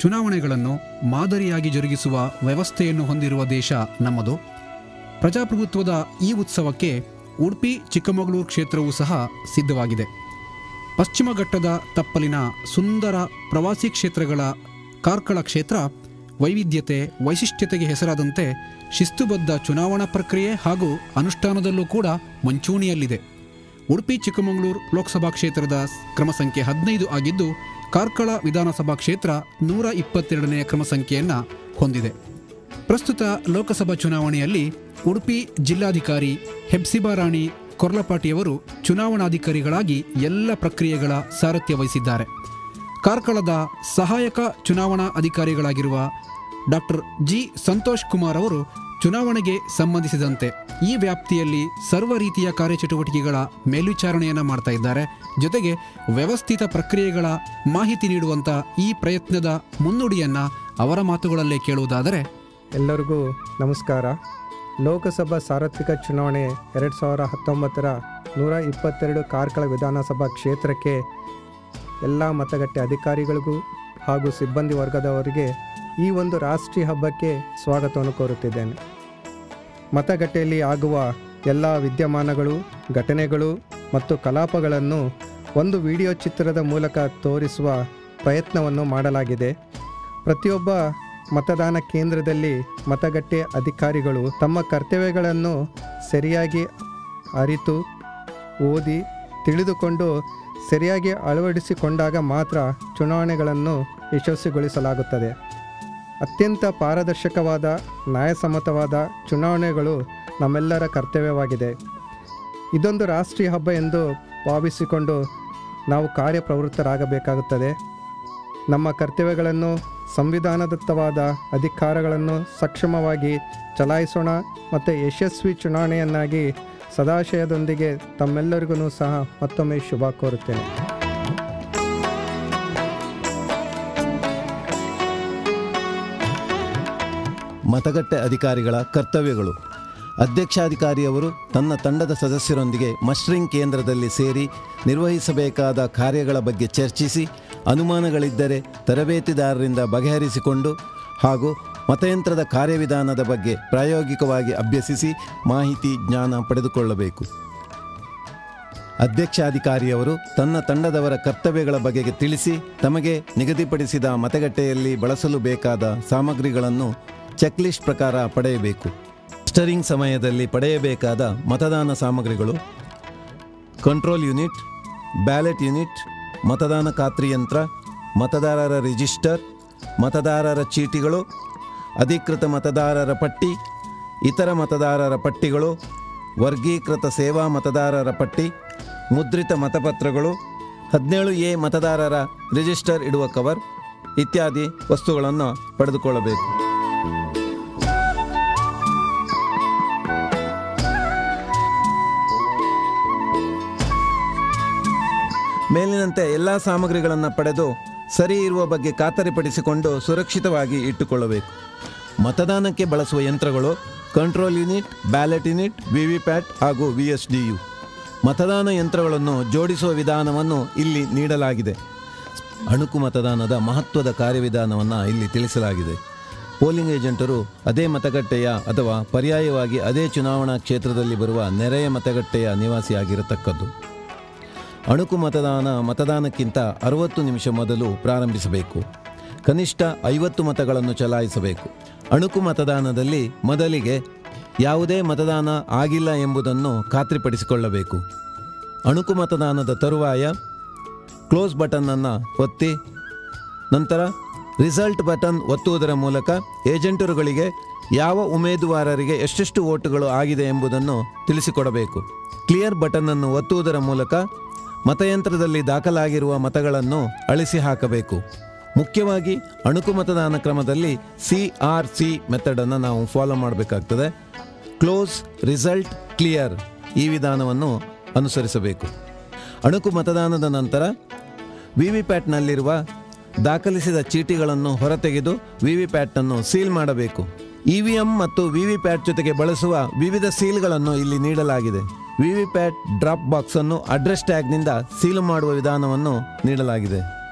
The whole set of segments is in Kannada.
ಚುನಾವಣೆಗಳನ್ನು ಮಾದರಿಯಾಗಿ ಜರುಗಿಸುವ ವ್ಯವಸ್ಥೆಯನ್ನು ಹೊಂದಿರುವ ದೇಶ ನಮ್ಮದು. ಪ್ರಜಾಪ್ರಭುತ್ವದ ಈ ಉತ್ಸವಕ್ಕೆ ಉಡುಪಿ ಚಿಕ್ಕಮಗಳೂರು ಕ್ಷೇತ್ರವೂ ಸಹ ಸಿದ್ಧವಾಗಿದೆ. ಪಶ್ಚಿಮ ಘಟ್ಟದ ತಪ್ಪಲಿನ ಸುಂದರ ಪ್ರವಾಸಿ ಕ್ಷೇತ್ರಗಳ ಕಾರ್ಕಳ ಕ್ಷೇತ್ರ ವೈವಿಧ್ಯತೆ ವೈಶಿಷ್ಟ್ಯತೆಗೆ ಹೆಸರಾದಂತೆ ಶಿಸ್ತುಬದ್ಧ ಚುನಾವಣಾ ಪ್ರಕ್ರಿಯೆ ಹಾಗೂ ಅನುಷ್ಠಾನದಲ್ಲೂ ಕೂಡ ಮುಂಚೂಣಿಯಲ್ಲಿದೆ. ಉಡುಪಿ ಚಿಕ್ಕಮಗಳೂರು ಲೋಕಸಭಾ ಕ್ಷೇತ್ರದ ಕ್ರಮ ಸಂಖ್ಯೆ 15 ಆಗಿದ್ದು, ಕಾರ್ಕಳ ವಿಧಾನಸಭಾ ಕ್ಷೇತ್ರ 122ನೇ ಕ್ರಮ ಸಂಖ್ಯೆಯನ್ನು ಹೊಂದಿದೆ. ಪ್ರಸ್ತುತ ಲೋಕಸಭಾ ಚುನಾವಣೆಯಲ್ಲಿ ಉಡುಪಿ ಜಿಲ್ಲಾಧಿಕಾರಿ ಹೆಬ್ಸಿಬಾ ರಾಣಿ ಕೊರ್ಲಪಾಟಿಯವರು ಚುನಾವಣಾಧಿಕಾರಿಗಳಾಗಿ ಎಲ್ಲ ಪ್ರಕ್ರಿಯೆಗಳ ಸಾರಥ್ಯ ವಹಿಸಿದ್ದಾರೆ. ಕಾರ್ಕಳದ ಸಹಾಯಕ ಚುನಾವಣಾ ಅಧಿಕಾರಿಗಳಾಗಿರುವ ಡಾಕ್ಟರ್ ಜಿ ಸಂತೋಷ್ ಕುಮಾರ್ ಅವರು ಚುನಾವಣೆಗೆ ಸಂಬಂಧಿಸಿದಂತೆ ಈ ವ್ಯಾಪ್ತಿಯಲ್ಲಿ ಸರ್ವ ರೀತಿಯ ಕಾರ್ಯಚಟುವಟಿಕೆಗಳ ಮೇಲ್ವಿಚಾರಣೆಯನ್ನು ಮಾಡ್ತಾ ಇದ್ದಾರೆ. ಜೊತೆಗೆ ವ್ಯವಸ್ಥಿತ ಪ್ರಕ್ರಿಯೆಗಳ ಮಾಹಿತಿ ನೀಡುವಂಥ ಈ ಪ್ರಯತ್ನದ ಮುನ್ನುಡಿಯನ್ನು ಅವರ ಮಾತುಗಳಲ್ಲೇ ಕೇಳುವುದಾದರೆ, ಎಲ್ಲರಿಗೂ ನಮಸ್ಕಾರ. ಲೋಕಸಭಾ ಸಾರ್ವತ್ರಿಕ ಚುನಾವಣೆ 2019ರ 122 ಕಾರ್ಕಳ ವಿಧಾನಸಭಾ ಕ್ಷೇತ್ರಕ್ಕೆ ಎಲ್ಲ ಮತಗಟ್ಟೆ ಅಧಿಕಾರಿಗಳಿಗೂ ಹಾಗೂ ಸಿಬ್ಬಂದಿ ವರ್ಗದವರಿಗೆ ಈ ಒಂದು ರಾಷ್ಟ್ರೀಯ ಹಬ್ಬಕ್ಕೆ ಸ್ವಾಗತವನ್ನು ಕೋರುತ್ತಿದ್ದೇನೆ. ಮತಗಟ್ಟೆಯಲ್ಲಿ ಆಗುವ ಎಲ್ಲ ವಿದ್ಯಮಾನಗಳು, ಘಟನೆಗಳು ಮತ್ತು ಕಲಾಪಗಳನ್ನು ಒಂದು ವಿಡಿಯೋ ಚಿತ್ರದ ಮೂಲಕ ತೋರಿಸುವ ಪ್ರಯತ್ನವನ್ನು ಮಾಡಲಾಗಿದೆ. ಪ್ರತಿಯೊಬ್ಬ ಮತದಾನ ಕೇಂದ್ರದಲ್ಲಿ ಮತಗಟ್ಟೆ ಅಧಿಕಾರಿಗಳು ತಮ್ಮ ಕರ್ತವ್ಯಗಳನ್ನು ಸರಿಯಾಗಿ ಅರಿತು ಓದಿ ತಿಳಿದುಕೊಂಡು ಸರಿಯಾಗಿ ಅಳವಡಿಸಿಕೊಂಡಾಗ ಮಾತ್ರ ಚುನಾವಣೆಗಳನ್ನು ಯಶಸ್ವಿಗೊಳಿಸಲಾಗುತ್ತದೆ. ಅತ್ಯಂತ ಪಾರದರ್ಶಕವಾದ ನ್ಯಾಯಸಮ್ಮತವಾದ ಚುನಾವಣೆಗಳು ನಮ್ಮೆಲ್ಲರ ಕರ್ತವ್ಯವಾಗಿದೆ. ಇದೊಂದು ರಾಷ್ಟ್ರೀಯ ಹಬ್ಬ ಎಂದು ಭಾವಿಸಿಕೊಂಡು ನಾವು ಕಾರ್ಯಪ್ರವೃತ್ತರಾಗಬೇಕಾಗುತ್ತದೆ. ನಮ್ಮ ಕರ್ತವ್ಯಗಳನ್ನು ಸಂವಿಧಾನದತ್ತವಾದ ಅಧಿಕಾರಗಳನ್ನು ಸಕ್ಷಮವಾಗಿ ಚಲಾಯಿಸೋಣ ಮತ್ತು ಯಶಸ್ವಿ ಚುನಾವಣೆಯನ್ನಾಗಿ ಸದಾಶಯದೊಂದಿಗೆ ತಮ್ಮೆಲ್ಲರಿಗೂ ಸಹ ಮತ್ತೊಮ್ಮೆ ಶುಭ ಕೋರುತ್ತೇನೆ. ಮತಗಟ್ಟೆ ಅಧಿಕಾರಿಗಳ ಕರ್ತವ್ಯಗಳು. ಅಧ್ಯಕ್ಷಾಧಿಕಾರಿಯವರು ತನ್ನ ತಂಡದ ಸದಸ್ಯರೊಂದಿಗೆ ಮಸ್ಟರಿಂಗ್ ಕೇಂದ್ರದಲ್ಲಿ ಸೇರಿ ನಿರ್ವಹಿಸಬೇಕಾದ ಕಾರ್ಯಗಳ ಬಗ್ಗೆ ಚರ್ಚಿಸಿ, ಅನುಮಾನಗಳಿದ್ದರೆ ತರಬೇತಿದಾರರಿಂದ ಬಗೆಹರಿಸಿಕೊಂಡು ಹಾಗೂ ಮತಯಂತ್ರದ ಕಾರ್ಯವಿಧಾನದ ಬಗ್ಗೆ ಪ್ರಾಯೋಗಿಕವಾಗಿ ಅಭ್ಯಸಿಸಿ ಮಾಹಿತಿ ಜ್ಞಾನ ಪಡೆದುಕೊಳ್ಳಬೇಕು. ಅಧ್ಯಕ್ಷಾಧಿಕಾರಿಯವರು ತನ್ನ ತಂಡದವರ ಕರ್ತವ್ಯಗಳ ಬಗೆಗೆ ತಿಳಿಸಿ, ತಮಗೆ ನಿಗದಿಪಡಿಸಿದ ಮತಗಟ್ಟೆಯಲ್ಲಿ ಬಳಸಲು ಬೇಕಾದ ಸಾಮಗ್ರಿಗಳನ್ನು ಚೆಕ್ಲಿಸ್ಟ್ ಪ್ರಕಾರ ಪಡೆಯಬೇಕು. ಮಸ್ಟರಿಂಗ್ ಸಮಯದಲ್ಲಿ ಪಡೆಯಬೇಕಾದ ಮತದಾನ ಸಾಮಗ್ರಿಗಳು: ಕಂಟ್ರೋಲ್ ಯೂನಿಟ್, ಬ್ಯಾಲೆಟ್ ಯೂನಿಟ್, ಮತದಾನ ಖಾತ್ರಿ ಯಂತ್ರ, ಮತದಾರರ ರಿಜಿಸ್ಟರ್, ಮತದಾರರ ಚೀಟಿಗಳು, ಅಧಿಕೃತ ಮತದಾರರ ಪಟ್ಟಿ, ಇತರ ಮತದಾರರ ಪಟ್ಟಿಗಳು, ವರ್ಗೀಕೃತ ಸೇವಾ ಮತದಾರರ ಪಟ್ಟಿ, ಮುದ್ರಿತ ಮತಪತ್ರಗಳು, 17A ಮತದಾರರ ರಿಜಿಸ್ಟರ್ ಇಡುವ ಕವರ್ ಇತ್ಯಾದಿ ವಸ್ತುಗಳನ್ನು ಪಡೆದುಕೊಳ್ಳಬೇಕು. ಮೇಲಿನಂತೆ ಎಲ್ಲ ಸಾಮಗ್ರಿಗಳನ್ನು ಪಡೆದು ಸರಿ ಇರುವ ಬಗ್ಗೆ ಖಾತರಿಪಡಿಸಿಕೊಂಡು ಸುರಕ್ಷಿತವಾಗಿ ಇಟ್ಟುಕೊಳ್ಳಬೇಕು. ಮತದಾನಕ್ಕೆ ಬಳಸುವ ಯಂತ್ರಗಳು: control unit, ballot unit, VVPAT ಹಾಗೂ VSDU. ಮತದಾನ ಯಂತ್ರಗಳನ್ನು ಜೋಡಿಸುವ ವಿಧಾನವನ್ನು ಇಲ್ಲಿ ನೀಡಲಾಗಿದೆ. ಅಣುಕು ಮತದಾನದ ಮಹತ್ವದ ಕಾರ್ಯವಿಧಾನವನ್ನು ಇಲ್ಲಿ ತಿಳಿಸಲಾಗಿದೆ. ಪೋಲಿಂಗ್ ಏಜೆಂಟರು ಅದೇ ಮತಗಟ್ಟೆಯ ಅಥವಾ ಪರ್ಯಾಯವಾಗಿ ಅದೇ ಚುನಾವಣಾ ಕ್ಷೇತ್ರದಲ್ಲಿ ಬರುವ ನೆರೆಯ ಮತಗಟ್ಟೆಯ ನಿವಾಸಿಯಾಗಿರತಕ್ಕದ್ದು. ಅಣುಕು ಮತದಾನಕ್ಕಿಂತ 60 ನಿಮಿಷ ಮೊದಲು ಪ್ರಾರಂಭಿಸಬೇಕು. ಕನಿಷ್ಠ 50 ಮತಗಳನ್ನು ಚಲಾಯಿಸಬೇಕು. ಅಣುಕು ಮತದಾನದಲ್ಲಿ ಮೊದಲಿಗೆ ಯಾವುದೇ ಮತದಾನ ಆಗಿಲ್ಲ ಎಂಬುದನ್ನು ಖಾತ್ರಿಪಡಿಸಿಕೊಳ್ಳಬೇಕು. ಅಣುಕು ಮತದಾನದ ತರುವಾಯ ಕ್ಲೋಸ್ ಬಟನ್ನನ್ನು ಒತ್ತಿ ನಂತರ ರಿಸಲ್ಟ್ ಬಟನ್ ಒತ್ತುವುದರ ಮೂಲಕ ಏಜೆಂಟರುಗಳಿಗೆ ಯಾವ ಉಮೇದುವಾರರಿಗೆ ಎಷ್ಟೆಷ್ಟು ವೋಟುಗಳು ಆಗಿದೆ ಎಂಬುದನ್ನು ತಿಳಿಸಿಕೊಡಬೇಕು. ಕ್ಲಿಯರ್ ಬಟನ್ನನ್ನು ಒತ್ತುವುದರ ಮೂಲಕ ಮತಯಂತ್ರದಲ್ಲಿ ದಾಖಲಾಗಿರುವ ಮತಗಳನ್ನು ಅಳಿಸಿ ಹಾಕಬೇಕು. ಮುಖ್ಯವಾಗಿ ಅಣುಕು ಮತದಾನ ಕ್ರಮದಲ್ಲಿ CRC ಮೆಥಡನ್ನು ನಾವು ಫಾಲೋ ಮಾಡಬೇಕಾಗ್ತದೆ. ಕ್ಲೋಸ್, ರಿಸಲ್ಟ್, ಕ್ಲಿಯರ್ ಈ ವಿಧಾನವನ್ನು ಅನುಸರಿಸಬೇಕು. ಅಣುಕು ಮತದಾನದ ನಂತರ ವಿವಿಪ್ಯಾಟ್ನಲ್ಲಿರುವ ದಾಖಲಿಸಿದ ಚೀಟಿಗಳನ್ನು ಹೊರತೆಗೆದು ವಿವಿಪ್ಯಾಟನ್ನು ಸೀಲ್ ಮಾಡಬೇಕು. EVM ಮತ್ತು ವಿವಿಪ್ಯಾಟ್ ಜೊತೆಗೆ ಬಳಸುವ ವಿವಿಧ ಸೀಲ್ಗಳನ್ನು ಇಲ್ಲಿ ನೀಡಲಾಗಿದೆ. ವಿವಿಪ್ಯಾಟ್ ಡ್ರಾಪ್ ಬಾಕ್ಸನ್ನು ಅಡ್ರೆಸ್ ಟ್ಯಾಗ್ನಿಂದ ಸೀಲು ಮಾಡುವ ವಿಧಾನವನ್ನು ನೀಡಲಾಗಿದೆ.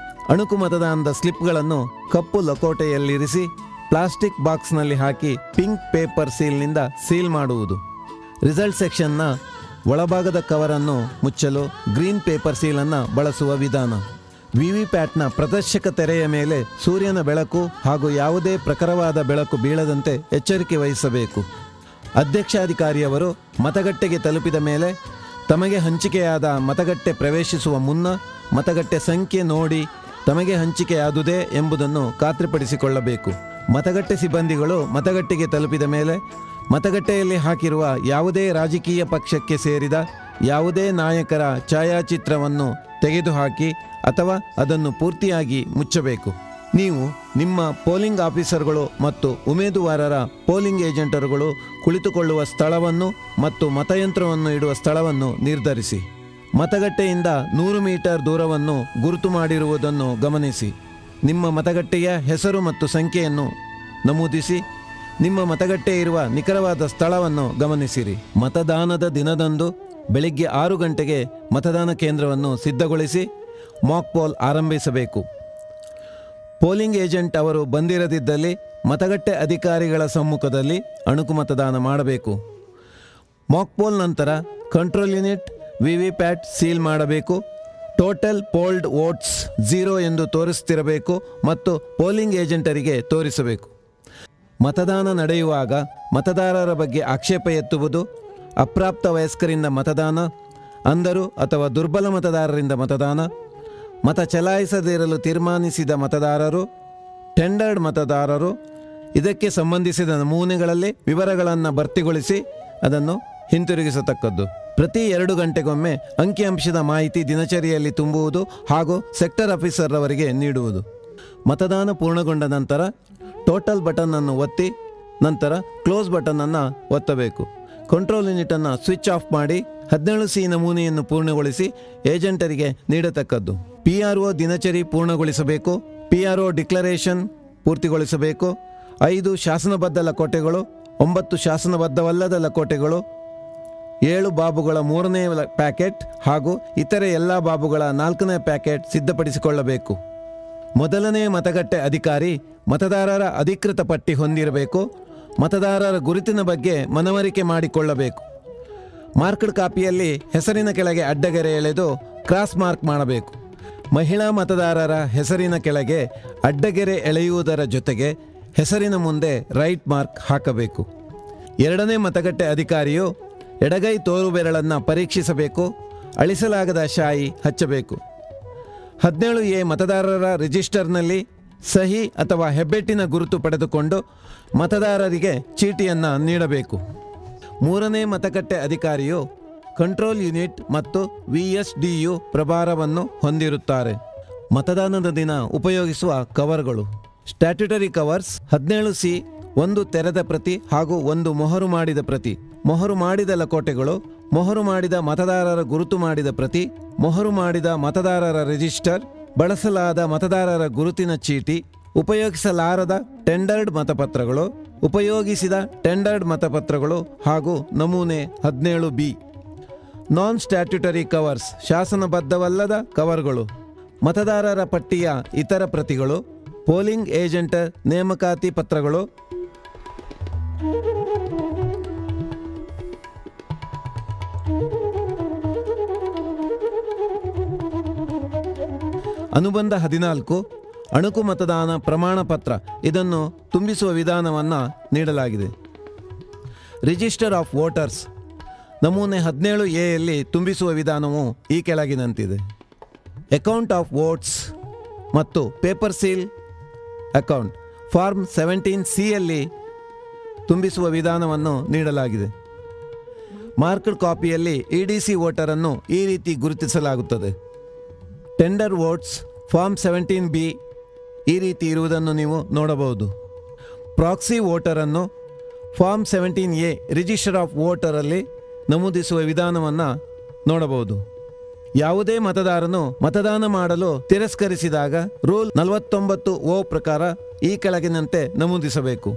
ಅಣುಕು ಮತದಾನದ ಸ್ಲಿಪ್ಗಳನ್ನು ಕಪ್ಪು ಲಕೋಟೆಯಲ್ಲಿರಿಸಿ ಪ್ಲಾಸ್ಟಿಕ್ ಬಾಕ್ಸ್ನಲ್ಲಿ ಹಾಕಿ ಪಿಂಕ್ ಪೇಪರ್ ಸೀಲ್ನಿಂದ ಸೀಲ್ ಮಾಡುವುದು. ರಿಸಲ್ಟ್ ಸೆಕ್ಷನ್ನ ಒಳಭಾಗದ ಕವರನ್ನು ಮುಚ್ಚಲು ಗ್ರೀನ್ ಪೇಪರ್ ಸೀಲನ್ನು ಬಳಸುವ ವಿಧಾನ. ವಿವಿಪ್ಯಾಟ್ನ ಪ್ರದರ್ಶಕ ತೆರೆಯ ಮೇಲೆ ಸೂರ್ಯನ ಬೆಳಕು ಹಾಗೂ ಯಾವುದೇ ಪ್ರಖರವಾದ ಬೆಳಕು ಬೀಳದಂತೆ ಎಚ್ಚರಿಕೆ ವಹಿಸಬೇಕು. ಅಧ್ಯಕ್ಷಾಧಿಕಾರಿಯವರು ಮತಗಟ್ಟೆಗೆ ತಲುಪಿದ ಮೇಲೆ ತಮಗೆ ಹಂಚಿಕೆಯಾದ ಮತಗಟ್ಟೆ ಪ್ರವೇಶಿಸುವ ಮುನ್ನ ಮತಗಟ್ಟೆ ಸಂಖ್ಯೆ ನೋಡಿ ತಮಗೆ ಹಂಚಿಕೆಯಾದುದೇ ಎಂಬುದನ್ನು ಖಾತ್ರಿಪಡಿಸಿಕೊಳ್ಳಬೇಕು. ಮತಗಟ್ಟೆ ಸಿಬ್ಬಂದಿಗಳು ಮತಗಟ್ಟೆಗೆ ತಲುಪಿದ ಮೇಲೆ ಮತಗಟ್ಟೆಯಲ್ಲಿ ಹಾಕಿರುವ ಯಾವುದೇ ರಾಜಕೀಯ ಪಕ್ಷಕ್ಕೆ ಸೇರಿದ ಯಾವುದೇ ನಾಯಕರ ಛಾಯಾಚಿತ್ರವನ್ನು ತೆಗೆದುಹಾಕಿ ಅಥವಾ ಅದನ್ನು ಪೂರ್ತಿಯಾಗಿ ಮುಚ್ಚಬೇಕು. ನೀವು ನಿಮ್ಮ ಪೋಲಿಂಗ್ ಆಫೀಸರ್ಗಳು ಮತ್ತು ಉಮೇದುವಾರರ ಪೋಲಿಂಗ್ ಏಜೆಂಟರುಗಳು ಕುಳಿತುಕೊಳ್ಳುವ ಸ್ಥಳವನ್ನು ಮತ್ತು ಮತಯಂತ್ರವನ್ನು ಇಡುವ ಸ್ಥಳವನ್ನು ನಿರ್ಧರಿಸಿ. ಮತಗಟ್ಟೆಯಿಂದ 100 ಮೀಟರ್ ದೂರವನ್ನು ಗುರುತು ಮಾಡಿರುವುದನ್ನು ಗಮನಿಸಿ. ನಿಮ್ಮ ಮತಗಟ್ಟೆಯ ಹೆಸರು ಮತ್ತು ಸಂಖ್ಯೆಯನ್ನು ನಮೂದಿಸಿ. ನಿಮ್ಮ ಮತಗಟ್ಟೆ ಇರುವ ನಿಖರವಾದ ಸ್ಥಳವನ್ನು ಗಮನಿಸಿರಿ. ಮತದಾನದ ದಿನದಂದು ಬೆಳಿಗ್ಗೆ 6 ಗಂಟೆಗೆ ಮತದಾನ ಕೇಂದ್ರವನ್ನು ಸಿದ್ಧಗೊಳಿಸಿ ಮಾಕ್ ಪೋಲ್ ಆರಂಭಿಸಬೇಕು. ಪೋಲಿಂಗ್ ಏಜೆಂಟ್ ಅವರು ಬಂದಿರದಿದ್ದಲ್ಲಿ ಮತಗಟ್ಟೆ ಅಧಿಕಾರಿಗಳ ಸಮ್ಮುಖದಲ್ಲಿ ಅಣುಕು ಮತದಾನ ಮಾಡಬೇಕು. ಮಾಕ್ ಪೋಲ್ ನಂತರ ಕಂಟ್ರೋಲ್ ಯೂನಿಟ್ ವಿವಿಪ್ಯಾಟ್ ಸೀಲ್ ಮಾಡಬೇಕು. ಟೋಟಲ್ ಪೋಲ್ಡ್ ವೋಟ್ಸ್ 0 ಎಂದು ತೋರಿಸ್ತಿರಬೇಕು ಮತ್ತು ಪೋಲಿಂಗ್ ಏಜೆಂಟರಿಗೆ ತೋರಿಸಬೇಕು. ಮತದಾನ ನಡೆಯುವಾಗ ಮತದಾರರ ಬಗ್ಗೆ ಆಕ್ಷೇಪ ಎತ್ತುವುದು, ಅಪ್ರಾಪ್ತ ವಯಸ್ಕರಿಂದ ಮತದಾನ, ಅಂಧರು ಅಥವಾ ದುರ್ಬಲ ಮತದಾರರಿಂದ ಮತದಾನ, ಮತ ಚಲಾಯಿಸದಿರಲು ತೀರ್ಮಾನಿಸಿದ ಮತದಾರರು, ಟೆಂಡರ್ಡ್ ಮತದಾರರು, ಇದಕ್ಕೆ ಸಂಬಂಧಿಸಿದ ನಮೂನೆಗಳಲ್ಲಿ ವಿವರಗಳನ್ನು ಭರ್ತಿಗೊಳಿಸಿ ಅದನ್ನು ಹಿಂತಿರುಗಿಸತಕ್ಕದ್ದು. ಪ್ರತಿ 2 ಗಂಟೆಗೊಮ್ಮೆ ಅಂಕಿಅಂಶದ ಮಾಹಿತಿ ದಿನಚರಿಯಲ್ಲಿ ತುಂಬುವುದು ಹಾಗೂ ಸೆಕ್ಟರ್ ಆಫೀಸರ್ ಅವರಿಗೆ ನೀಡುವುದು. ಮತದಾನ ಪೂರ್ಣಗೊಂಡ ನಂತರ ಟೋಟಲ್ ಬಟನ್ನನ್ನು ಒತ್ತಿ ನಂತರ ಕ್ಲೋಸ್ ಬಟನ್ನನ್ನು ಒತ್ತಬೇಕು. ಕಂಟ್ರೋಲ್ ಯೂನಿಟನ್ನು ಸ್ವಿಚ್ ಆಫ್ ಮಾಡಿ 17C ನಮೂನೆಯನ್ನು ಪೂರ್ಣಗೊಳಿಸಿ ಏಜೆಂಟರಿಗೆ ನೀಡತಕ್ಕದ್ದು. PRO ದಿನಚರಿ ಪೂರ್ಣಗೊಳಿಸಬೇಕು. PRO declaration ಪೂರ್ತಿಗೊಳಿಸಬೇಕು. 5 ಶಾಸನಬದ್ಧ ಲಕೋಟೆಗಳು, 9 ಶಾಸನಬದ್ಧವಲ್ಲದ ಲಕೋಟೆಗಳು, 7 ಬಾಬುಗಳ 3ನೇ ಪ್ಯಾಕೆಟ್ ಹಾಗೂ ಇತರೆ ಎಲ್ಲ ಬಾಬುಗಳ 4ನೇ ಪ್ಯಾಕೆಟ್ ಸಿದ್ಧಪಡಿಸಿಕೊಳ್ಳಬೇಕು. ಮೊದಲನೇ ಮತಗಟ್ಟೆ ಅಧಿಕಾರಿ ಮತದಾರರ ಅಧಿಕೃತ ಪಟ್ಟಿ ಹೊಂದಿರಬೇಕು. ಮತದಾರರ ಗುರುತಿನ ಬಗ್ಗೆ ಮನವರಿಕೆ ಮಾಡಿಕೊಳ್ಳಬೇಕು. ಮಾರ್ಕ್ಡ್ ಕಾಪಿಯಲ್ಲಿ ಹೆಸರಿನ ಕೆಳಗೆ ಅಡ್ಡಗೆರೆ ಎಳೆದು ಕ್ರಾಸ್ ಮಾರ್ಕ್ ಮಾಡಬೇಕು. ಮಹಿಳಾ ಮತದಾರರ ಹೆಸರಿನ ಕೆಳಗೆ ಅಡ್ಡಗೆರೆ ಎಳೆಯುವುದರ ಜೊತೆಗೆ ಹೆಸರಿನ ಮುಂದೆ ರೈಟ್ ಮಾರ್ಕ್ ಹಾಕಬೇಕು. ಎರಡನೇ ಮತಗಟ್ಟೆ ಅಧಿಕಾರಿಯು ಎಡಗೈ ತೋರು ಬೆರಳನ್ನು ಪರೀಕ್ಷಿಸಬೇಕು. ಅಳಿಸಲಾಗದ ಶಾಯಿ ಹಚ್ಚಬೇಕು. 17A ಮತದಾರರ ರಿಜಿಸ್ಟರ್ನಲ್ಲಿ ಸಹಿ ಅಥವಾ ಹೆಬ್ಬೆಟ್ಟಿನ ಗುರುತು ಪಡೆದುಕೊಂಡು ಮತದಾರರಿಗೆ ಚೀಟಿಯನ್ನು ನೀಡಬೇಕು. ಮೂರನೇ ಮತಗಟ್ಟೆ ಅಧಿಕಾರಿಯು ಕಂಟ್ರೋಲ್ ಯೂನಿಟ್ ಮತ್ತು VSDU ಪ್ರಭಾರವನ್ನು ಹೊಂದಿರುತ್ತಾರೆ. ಮತದಾನದ ದಿನ ಉಪಯೋಗಿಸುವ ಕವರ್ಗಳು. ಸ್ಟ್ಯಾಟ್ಯುಟರಿ ಕವರ್ಸ್ 17C, 1 ತೆರೆದ ಪ್ರತಿ ಹಾಗೂ 1 ಮೊಹರು ಮಾಡಿದ ಪ್ರತಿ. ಮೊಹರು ಮಾಡಿದ ಲಕೋಟೆಗಳು, ಮೊಹರು ಮಾಡಿದ ಮತದಾರರ ಗುರುತು ಮಾಡಿದ ಪ್ರತಿ, ಮೊಹರು ಮಾಡಿದ ಮತದಾರರ ರಿಜಿಸ್ಟರ್, ಬಳಸಲಾದ ಮತದಾರರ ಗುರುತಿನ ಚೀಟಿ, ಉಪಯೋಗಿಸಲಾರದ ಟೆಂಡರ್ಡ್ ಮತಪತ್ರಗಳು, ಉಪಯೋಗಿಸಿದ ಟೆಂಡರ್ಡ್ ಮತಪತ್ರಗಳು ಹಾಗೂ ನಮೂನೆ 17B. ನಾನ್ ಸ್ಟ್ಯಾಟ್ಯುಟರಿ ಕವರ್ಸ್ ಶಾಸನಬದ್ಧವಲ್ಲದ ಕವರ್ಗಳು. ಮತದಾರರ ಪಟ್ಟಿಯ ಇತರ ಪ್ರತಿಗಳು, ಪೋಲಿಂಗ್ ಏಜೆಂಟರ್ ನೇಮಕಾತಿ ಪತ್ರಗಳು, ಅನುಬಂಧ 14 ಅಣುಕು ಮತದಾನ ಪ್ರಮಾಣ ಪತ್ರ. ಇದನ್ನು ತುಂಬಿಸುವ ವಿಧಾನವನ್ನು ನೀಡಲಾಗಿದೆ. ರಿಜಿಸ್ಟರ್ ಆಫ್ ವೋಟರ್ಸ್ ನಮೂನೆ 17Aಯಲ್ಲಿ ತುಂಬಿಸುವ ವಿಧಾನವು ಈ ಕೆಳಗಿನಂತಿದೆ. ಅಕೌಂಟ್ ಆಫ್ ವೋಟ್ಸ್ ಮತ್ತು ಪೇಪರ್ ಸೀಲ್ ಅಕೌಂಟ್ ಫಾರ್ಮ್ 17Cಯಲ್ಲಿ ತುಂಬಿಸುವ ವಿಧಾನವನ್ನು ನೀಡಲಾಗಿದೆ. ಮಾರ್ಕ್ಡ್ ಕಾಪಿಯಲ್ಲಿ EDC ವೋಟರನ್ನು ಈ ರೀತಿ ಗುರುತಿಸಲಾಗುತ್ತದೆ. ಟೆಂಡರ್ ವೋಟ್ಸ್ ಫಾರ್ಮ್ 17B ಈ ರೀತಿ ಇರುವುದನ್ನು ನೀವು ನೋಡಬಹುದು. ಪ್ರಾಕ್ಸಿ ವೋಟರನ್ನು ಫಾರ್ಮ್ 17A ರಿಜಿಸ್ಟರ್ ಆಫ್ ವೋಟರಲ್ಲಿ ನಮೂದಿಸುವ ವಿಧಾನವನ್ನು ನೋಡಬಹುದು. ಯಾವುದೇ ಮತದಾರನು ಮತದಾನ ಮಾಡಲು ತಿರಸ್ಕರಿಸಿದಾಗ ರೂಲ್ 49O ಪ್ರಕಾರ ಈ ಕೆಳಗಿನಂತೆ ನಮೂದಿಸಬೇಕು.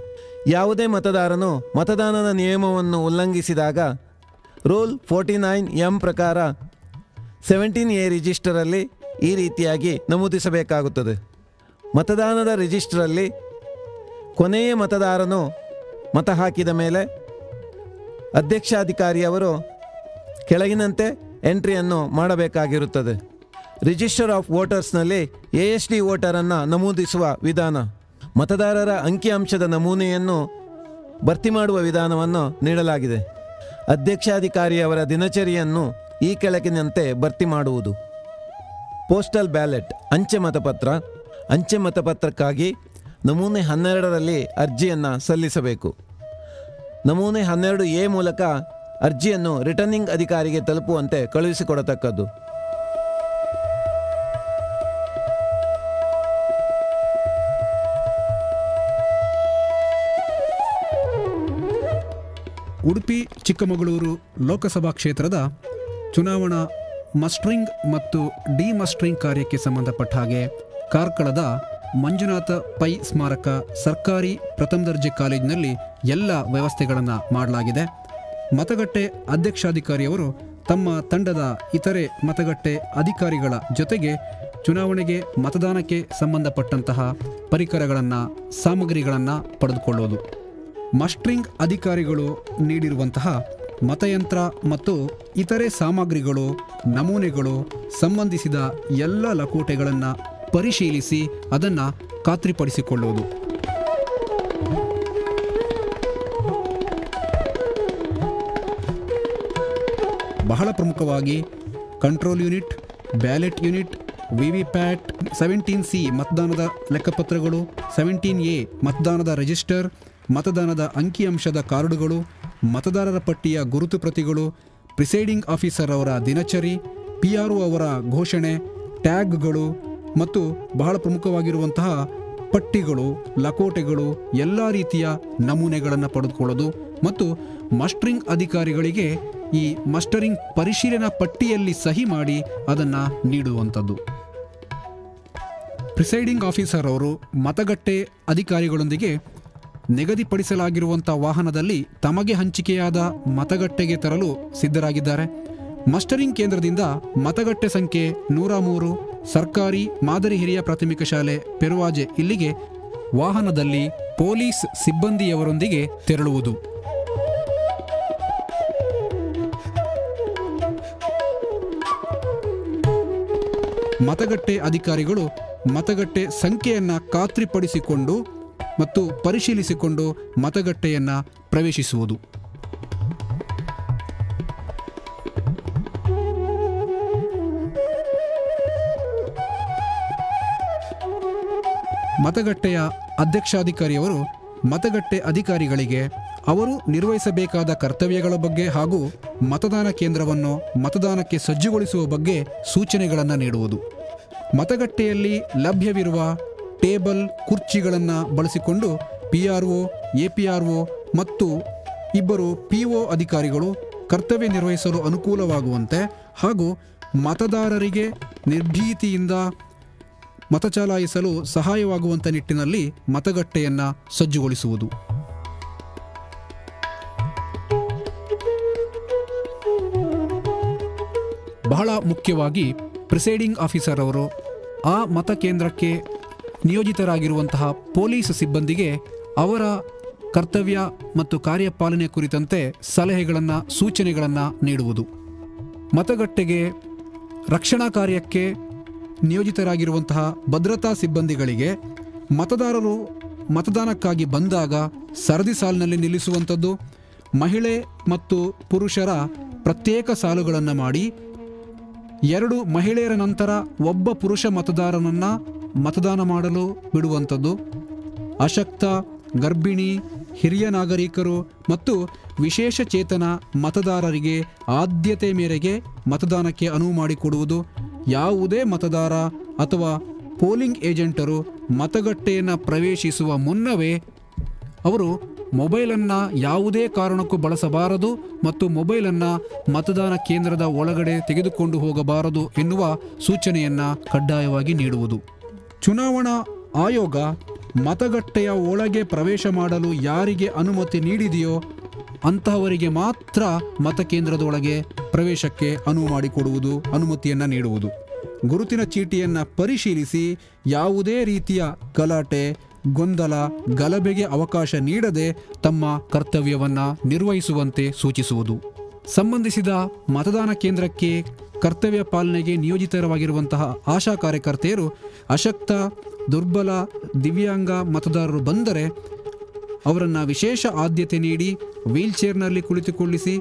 ಯಾವುದೇ ಮತದಾರನು ಮತದಾನದ ನಿಯಮವನ್ನು ಉಲ್ಲಂಘಿಸಿದಾಗ ರೂಲ್ 49M ಪ್ರಕಾರ 17A ರಿಜಿಸ್ಟರಲ್ಲಿ ಈ ರೀತಿಯಾಗಿ ನಮೂದಿಸಬೇಕಾಗುತ್ತದೆ. ಮತದಾನದ ರಿಜಿಸ್ಟರಲ್ಲಿ ಕೊನೆಯ ಮತದಾರನು ಮತ ಹಾಕಿದ ಮೇಲೆ ಅಧ್ಯಕ್ಷಾಧಿಕಾರಿಯವರು ಕೆಳಗಿನಂತೆ ಎಂಟ್ರಿಯನ್ನು ಮಾಡಬೇಕಾಗಿರುತ್ತದೆ. ರಿಜಿಸ್ಟರ್ ಆಫ್ ವೋಟರ್ಸ್ನಲ್ಲಿ ASD ವೋಟರನ್ನು ನಮೂದಿಸುವ ವಿಧಾನ, ಮತದಾರರ ಅಂಕಿಅಂಶದ ನಮೂನೆಯನ್ನು ಭರ್ತಿ ಮಾಡುವ ವಿಧಾನವನ್ನು ನೀಡಲಾಗಿದೆ. ಅಧ್ಯಕ್ಷಾಧಿಕಾರಿಯವರ ದಿನಚರಿಯನ್ನು ಈ ಕೆಳಗಿನಂತೆ ಭರ್ತಿ ಮಾಡುವುದು. ಪೋಸ್ಟಲ್ ಬ್ಯಾಲೆಟ್, ಅಂಚೆ ಮತಪತ್ರ. ಅಂಚೆ ಮತಪತ್ರಕ್ಕಾಗಿ ನಮೂನೆ 12ರಲ್ಲಿ ಅರ್ಜಿಯನ್ನು ಸಲ್ಲಿಸಬೇಕು. ನಮೂನೆ 12A ಮೂಲಕ ಅರ್ಜಿಯನ್ನು ರಿಟರ್ನಿಂಗ್ ಅಧಿಕಾರಿಗೆ ತಲುಪುವಂತೆ ಕಳುಹಿಸಿಕೊಡತಕ್ಕದ್ದು. ಉಡುಪಿ ಚಿಕ್ಕಮಗಳೂರು ಲೋಕಸಭಾ ಕ್ಷೇತ್ರದ ಚುನಾವಣಾ ಮಸ್ಟರಿಂಗ್ ಮತ್ತು ಡಿಮಸ್ಟರಿಂಗ್ ಕಾರ್ಯಕ್ಕೆ ಸಂಬಂಧಪಟ್ಟ ಹಾಗೆ ಕಾರ್ಕಳದ ಮಂಜುನಾಥ ಪೈ ಸ್ಮಾರಕ ಸರ್ಕಾರಿ ಪ್ರಥಮ ದರ್ಜೆ ಕಾಲೇಜಿನಲ್ಲಿ ಎಲ್ಲ ವ್ಯವಸ್ಥೆಗಳನ್ನು ಮಾಡಲಾಗಿದೆ. ಮತಗಟ್ಟೆ ಅಧ್ಯಕ್ಷಾಧಿಕಾರಿಯವರು ತಮ್ಮ ತಂಡದ ಇತರೆ ಮತಗಟ್ಟೆ ಅಧಿಕಾರಿಗಳ ಜೊತೆಗೆ ಚುನಾವಣೆಗೆ ಮತದಾನಕ್ಕೆ ಸಂಬಂಧಪಟ್ಟಂತಹ ಪರಿಕರಗಳನ್ನು ಸಾಮಗ್ರಿಗಳನ್ನು ಪಡೆದುಕೊಳ್ಳೋದು. ಮಸ್ಟರಿಂಗ್ ಅಧಿಕಾರಿಗಳು ನೀಡಿರುವಂತಹ ಮತಯಂತ್ರ ಮತ್ತು ಇತರೆ ಸಾಮಗ್ರಿಗಳು, ನಮೂನೆಗಳು, ಸಂಬಂಧಿಸಿದ ಎಲ್ಲ ಲಕೋಟೆಗಳನ್ನು ಪರಿಶೀಲಿಸಿ ಅದನ್ನು ಖಾತ್ರಿಪಡಿಸಿಕೊಳ್ಳುವುದು. ಬಹಳ ಪ್ರಮುಖವಾಗಿ control unit, ballot unit, VVPAT, 17C ಮತದಾನದ ಲೆಕ್ಕಪತ್ರಗಳು, 17A ಮತದಾನದ ರಿಜಿಸ್ಟರ್, ಮತದಾನದ ಅಂಕಿಅಂಶದ ಕಾರ್ಡುಗಳು, ಮತದಾರರ ಪಟ್ಟಿಯ ಗುರುತು ಪ್ರತಿಗಳು, ಪ್ರಿಸೈಡಿಂಗ್ ಆಫೀಸರ್ ಅವರ ದಿನಚರಿ, PRO ಅವರ ಘೋಷಣೆ, ಟ್ಯಾಗ್ಗಳು ಮತ್ತು ಬಹಳ ಪ್ರಮುಖವಾಗಿರುವಂತಹ ಪಟ್ಟಿಗಳು, ಲಕೋಟೆಗಳು, ಎಲ್ಲ ರೀತಿಯ ನಮೂನೆಗಳನ್ನು ಪಡೆದುಕೊಳ್ಳೋದು ಮತ್ತು ಮಸ್ಟರಿಂಗ್ ಅಧಿಕಾರಿಗಳಿಗೆ ಈ ಮಸ್ಟರಿಂಗ್ ಪರಿಶೀಲನಾ ಪಟ್ಟಿಯಲ್ಲಿ ಸಹಿ ಮಾಡಿ ಅದನ್ನು ನೀಡುವಂಥದ್ದು. ಪ್ರಿಸೈಡಿಂಗ್ ಆಫೀಸರ್ ಅವರು ಮತಗಟ್ಟೆ ಅಧಿಕಾರಿಗಳೊಂದಿಗೆ ನಿಗದಿಪಡಿಸಲಾಗಿರುವಂಥ ವಾಹನದಲ್ಲಿ ತಮಗೆ ಹಂಚಿಕೆಯಾದ ಮತಗಟ್ಟೆಗೆ ತರಲು ಸಿದ್ಧರಾಗಿದ್ದಾರೆ. ಮಸ್ಟರಿಂಗ್ ಕೇಂದ್ರದಿಂದ ಮತಗಟ್ಟೆ ಸಂಖ್ಯೆ 103 ಸರ್ಕಾರಿ ಮಾದರಿ ಹಿರಿಯ ಪ್ರಾಥಮಿಕ ಶಾಲೆ ಪೆರುವಾಜೆ ಇಲ್ಲಿಗೆ ವಾಹನದಲ್ಲಿ ಪೊಲೀಸ್ ಸಿಬ್ಬಂದಿಯವರೊಂದಿಗೆ ತೆರಳುವುದು. ಮತಗಟ್ಟೆ ಅಧಿಕಾರಿಗಳು ಮತಗಟ್ಟೆ ಸಂಖ್ಯೆಯನ್ನು ಖಾತ್ರಿಪಡಿಸಿಕೊಂಡು ಮತ್ತು ಪರಿಶೀಲಿಸಿಕೊಂಡು ಮತಗಟ್ಟೆಯನ್ನು ಪ್ರವೇಶಿಸುವುದು. ಮತಗಟ್ಟೆಯ ಅಧ್ಯಕ್ಷಾಧಿಕಾರಿಯವರು ಮತಗಟ್ಟೆ ಅಧಿಕಾರಿಗಳಿಗೆ ಅವರು ನಿರ್ವಹಿಸಬೇಕಾದ ಕರ್ತವ್ಯಗಳ ಬಗ್ಗೆ ಹಾಗೂ ಮತದಾನ ಕೇಂದ್ರವನ್ನು ಮತದಾನಕ್ಕೆ ಸಜ್ಜುಗೊಳಿಸುವ ಬಗ್ಗೆ ಸೂಚನೆಗಳನ್ನು ನೀಡುವುದು. ಮತಗಟ್ಟೆಯಲ್ಲಿ ಲಭ್ಯವಿರುವ ಟೇಬಲ್, ಕುರ್ಚಿಗಳನ್ನು ಬಳಸಿಕೊಂಡು PRO, APRO ಮತ್ತು ಇಬ್ಬರು PO ಅಧಿಕಾರಿಗಳು ಕರ್ತವ್ಯ ನಿರ್ವಹಿಸಲು ಅನುಕೂಲವಾಗುವಂತೆ ಹಾಗೂ ಮತದಾರರಿಗೆ ನಿರ್ಭೀತಿಯಿಂದ ಮತ ಚಲಾಯಿಸಲು ಸಹಾಯವಾಗುವಂಥ ನಿಟ್ಟಿನಲ್ಲಿ ಮತಗಟ್ಟೆಯನ್ನು ಸಜ್ಜುಗೊಳಿಸುವುದು. ಬಹಳ ಮುಖ್ಯವಾಗಿ ಪ್ರಿಸೈಡಿಂಗ್ ಆಫೀಸರ್ ಅವರು ಆ ಮತಕೇಂದ್ರಕ್ಕೆ ನಿಯೋಜಿತರಾಗಿರುವಂತಹ ಪೊಲೀಸ್ ಸಿಬ್ಬಂದಿಗೆ ಅವರ ಕರ್ತವ್ಯ ಮತ್ತು ಕಾರ್ಯಪಾಲನೆ ಕುರಿತಂತೆ ಸಲಹೆಗಳನ್ನು, ಸೂಚನೆಗಳನ್ನು ನೀಡುವುದು. ಮತಗಟ್ಟೆಗೆ ರಕ್ಷಣಾ ಕಾರ್ಯಕ್ಕೆ ನಿಯೋಜಿತರಾಗಿರುವಂತಹ ಭದ್ರತಾ ಸಿಬ್ಬಂದಿಗಳಿಗೆ ಮತದಾರರು ಮತದಾನಕ್ಕಾಗಿ ಬಂದಾಗ ಸರದಿ ಸಾಲಿನಲ್ಲಿ ನಿಲ್ಲಿಸುವಂಥದ್ದು, ಮಹಿಳೆ ಮತ್ತು ಪುರುಷರ ಪ್ರತ್ಯೇಕ ಸಾಲುಗಳನ್ನು ಮಾಡಿ 2 ಮಹಿಳೆಯರ ನಂತರ ಒಬ್ಬ ಪುರುಷ ಮತದಾರನನ್ನು ಮತದಾನ ಮಾಡಲು ಬಿಡುವಂಥದ್ದು, ಅಶಕ್ತ, ಗರ್ಭಿಣಿ, ಹಿರಿಯ ನಾಗರಿಕರು ಮತ್ತು ವಿಶೇಷ ಚೇತನ ಮತದಾರರಿಗೆ ಆದ್ಯತೆ ಮೇರೆಗೆ ಮತದಾನಕ್ಕೆ ಅನುವು ಮಾಡಿಕೊಡುವುದು. ಯಾವುದೇ ಮತದಾರ ಅಥವಾ ಪೋಲಿಂಗ್ ಏಜೆಂಟರು ಮತಗಟ್ಟೆಯನ್ನು ಪ್ರವೇಶಿಸುವ ಮುನ್ನವೇ ಅವರು ಮೊಬೈಲನ್ನು ಯಾವುದೇ ಕಾರಣಕ್ಕೂ ಬಳಸಬಾರದು ಮತ್ತು ಮೊಬೈಲನ್ನು ಮತದಾನ ಕೇಂದ್ರದ ಒಳಗಡೆ ತೆಗೆದುಕೊಂಡು ಹೋಗಬಾರದು ಎನ್ನುವ ಸೂಚನೆಯನ್ನು ಕಡ್ಡಾಯವಾಗಿ ನೀಡುವುದು. ಚುನಾವಣಾ ಆಯೋಗ ಮತಗಟ್ಟೆಯ ಒಳಗೆ ಪ್ರವೇಶ ಮಾಡಲು ಯಾರಿಗೆ ಅನುಮತಿ ನೀಡಿದೆಯೋ ಅಂತಹವರಿಗೆ ಮಾತ್ರ ಮತಕೇಂದ್ರದ ಒಳಗೆ ಪ್ರವೇಶಕ್ಕೆ ಅನುವು ಮಾಡಿಕೊಡುವುದು, ಅನುಮತಿಯನ್ನು ನೀಡುವುದು. ಗುರುತಿನ ಚೀಟಿಯನ್ನು ಪರಿಶೀಲಿಸಿ ಯಾವುದೇ ರೀತಿಯ ಗಲಾಟೆ, ಗೊಂದಲ, ಗಲಭೆಗೆ ಅವಕಾಶ ನೀಡದೆ ತಮ್ಮ ಕರ್ತವ್ಯವನ್ನು ನಿರ್ವಹಿಸುವಂತೆ ಸೂಚಿಸುವುದು. ಸಂಬಂಧಿಸಿದ ಮತದಾನ ಕೇಂದ್ರಕ್ಕೆ ಕರ್ತವ್ಯ ಪಾಲನೆಗೆ ನಿಯೋಜಿತರಾಗಿರುವಂತಹ ಆಶಾ ಕಾರ್ಯಕರ್ತೆಯರು ಅಶಕ್ತ, ದುರ್ಬಲ, ದಿವ್ಯಾಂಗ ಮತದಾರರು ಬಂದರೆ ಅವರನ್ನು ವಿಶೇಷ ಆದ್ಯತೆ ನೀಡಿ ವೀಲ್ಚೇರ್ನಲ್ಲಿ ಕುಳಿತುಕೊಳ್ಳಿಸಿ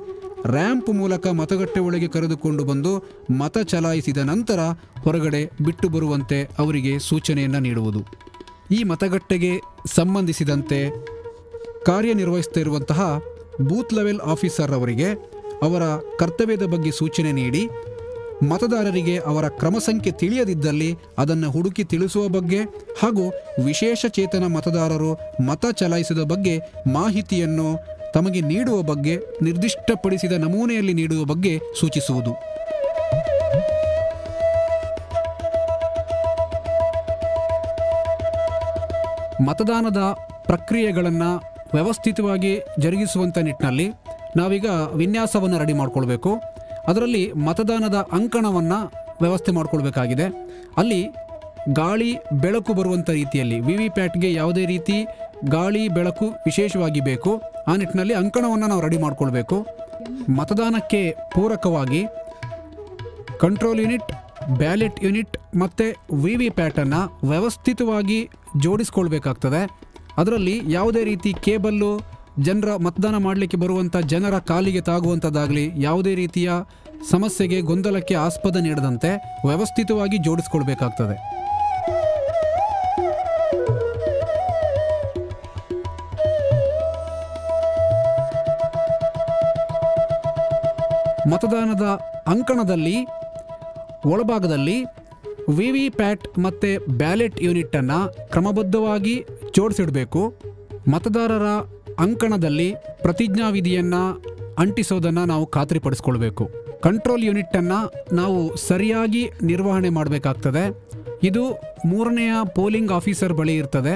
ರ್ಯಾಂಪ್ ಮೂಲಕ ಮತಗಟ್ಟೆ ಒಳಗೆ ಕರೆದುಕೊಂಡು ಬಂದು ಮತ ಚಲಾಯಿಸಿದ ನಂತರ ಹೊರಗಡೆ ಬಿಟ್ಟು ಬರುವಂತೆ ಅವರಿಗೆ ಸೂಚನೆಯನ್ನು ನೀಡುವುದು. ಈ ಮತಗಟ್ಟೆಗೆ ಸಂಬಂಧಿಸಿದಂತೆ ಕಾರ್ಯನಿರ್ವಹಿಸುತ್ತಿರುವಂತಹ ಬೂತ್ ಲೆವೆಲ್ ಆಫೀಸರ್ ಅವರಿಗೆ ಅವರ ಕರ್ತವ್ಯದ ಬಗ್ಗೆ ಸೂಚನೆ ನೀಡಿ ಮತದಾರರಿಗೆ ಅವರ ಕ್ರಮ ಸಂಖ್ಯೆ ತಿಳಿಯದಿದ್ದಲ್ಲಿ ಅದನ್ನು ಹುಡುಕಿ ತಿಳಿಸುವ ಬಗ್ಗೆ ಹಾಗೂ ವಿಶೇಷ ಚೇತನ ಮತದಾರರು ಮತ ಚಲಾಯಿಸಿದ ಬಗ್ಗೆ ಮಾಹಿತಿಯನ್ನು ತಮಗೆ ನೀಡುವ ಬಗ್ಗೆ ನಿರ್ದಿಷ್ಟಪಡಿಸಿದ ನಮೂನೆಯಲ್ಲಿ ನೀಡುವ ಬಗ್ಗೆ ಸೂಚಿಸುವುದು. ಮತದಾನದ ಪ್ರಕ್ರಿಯೆಗಳನ್ನು ವ್ಯವಸ್ಥಿತವಾಗಿ ಜರುಗಿಸುವಂಥ ನಿಟ್ಟಿನಲ್ಲಿ ನಾವೀಗ ವಿನ್ಯಾಸವನ್ನು ರೆಡಿ ಮಾಡಿಕೊಳ್ಬೇಕು. ಅದರಲ್ಲಿ ಮತದಾನದ ಅಂಕಣವನ್ನು ವ್ಯವಸ್ಥೆ ಮಾಡಿಕೊಳ್ಬೇಕಾಗಿದೆ. ಅಲ್ಲಿ ಗಾಳಿ ಬೆಳಕು ಬರುವಂಥ ರೀತಿಯಲ್ಲಿ VVPATಗೆ ಯಾವುದೇ ರೀತಿ ಗಾಳಿ ಬೆಳಕು ವಿಶೇಷವಾಗಿ ಬೇಕು. ಆ ನಿಟ್ಟಿನಲ್ಲಿ ಅಂಕಣವನ್ನು ನಾವು ರೆಡಿ ಮಾಡಿಕೊಳ್ಬೇಕು. ಮತದಾನಕ್ಕೆ ಪೂರಕವಾಗಿ ಕಂಟ್ರೋಲ್ ಯೂನಿಟ್, ಬ್ಯಾಲೆಟ್ ಯೂನಿಟ್ ಮತ್ತು VVPATನ್ನು ವ್ಯವಸ್ಥಿತವಾಗಿ ಜೋಡಿಸ್ಕೊಳ್ಬೇಕಾಗ್ತದೆ. ಅದರಲ್ಲಿ ಯಾವುದೇ ರೀತಿ ಕೇಬಲ್ಲು ಜನರ ಮತದಾನ ಮಾಡಲಿಕ್ಕೆ ಬರುವಂಥ ಜನರ ಕಾಲಿಗೆ ತಾಗುವಂಥದ್ದಾಗಲಿ ಯಾವುದೇ ರೀತಿಯ ಸಮಸ್ಯೆಗೆ, ಗೊಂದಲಕ್ಕೆ ಆಸ್ಪದ ನೀಡದಂತೆ ವ್ಯವಸ್ಥಿತವಾಗಿ ಜೋಡಿಸ್ಕೊಳ್ಬೇಕಾಗ್ತದೆ. ಮತದಾನದ ಅಂಕಣದಲ್ಲಿ ಒಳಭಾಗದಲ್ಲಿ VVPAT ಮತ್ತು ಬ್ಯಾಲೆಟ್ ಯೂನಿಟನ್ನು ಕ್ರಮಬದ್ಧವಾಗಿ ಜೋಡಿಸಿಡಬೇಕು. ಮತದಾರರ ಅಂಕಣದಲ್ಲಿ ಪ್ರತಿಜ್ಞಾವಿಧಿಯನ್ನು ಅಂಟಿಸೋದನ್ನು ನಾವು ಖಾತ್ರಿಪಡಿಸ್ಕೊಳ್ಬೇಕು. ಕಂಟ್ರೋಲ್ ಯೂನಿಟನ್ನು ನಾವು ಸರಿಯಾಗಿ ನಿರ್ವಹಣೆ ಮಾಡಬೇಕಾಗ್ತದೆ. ಇದು 3ನೇ ಪೋಲಿಂಗ್ ಆಫೀಸರ್ ಬಳಿ ಇರ್ತದೆ.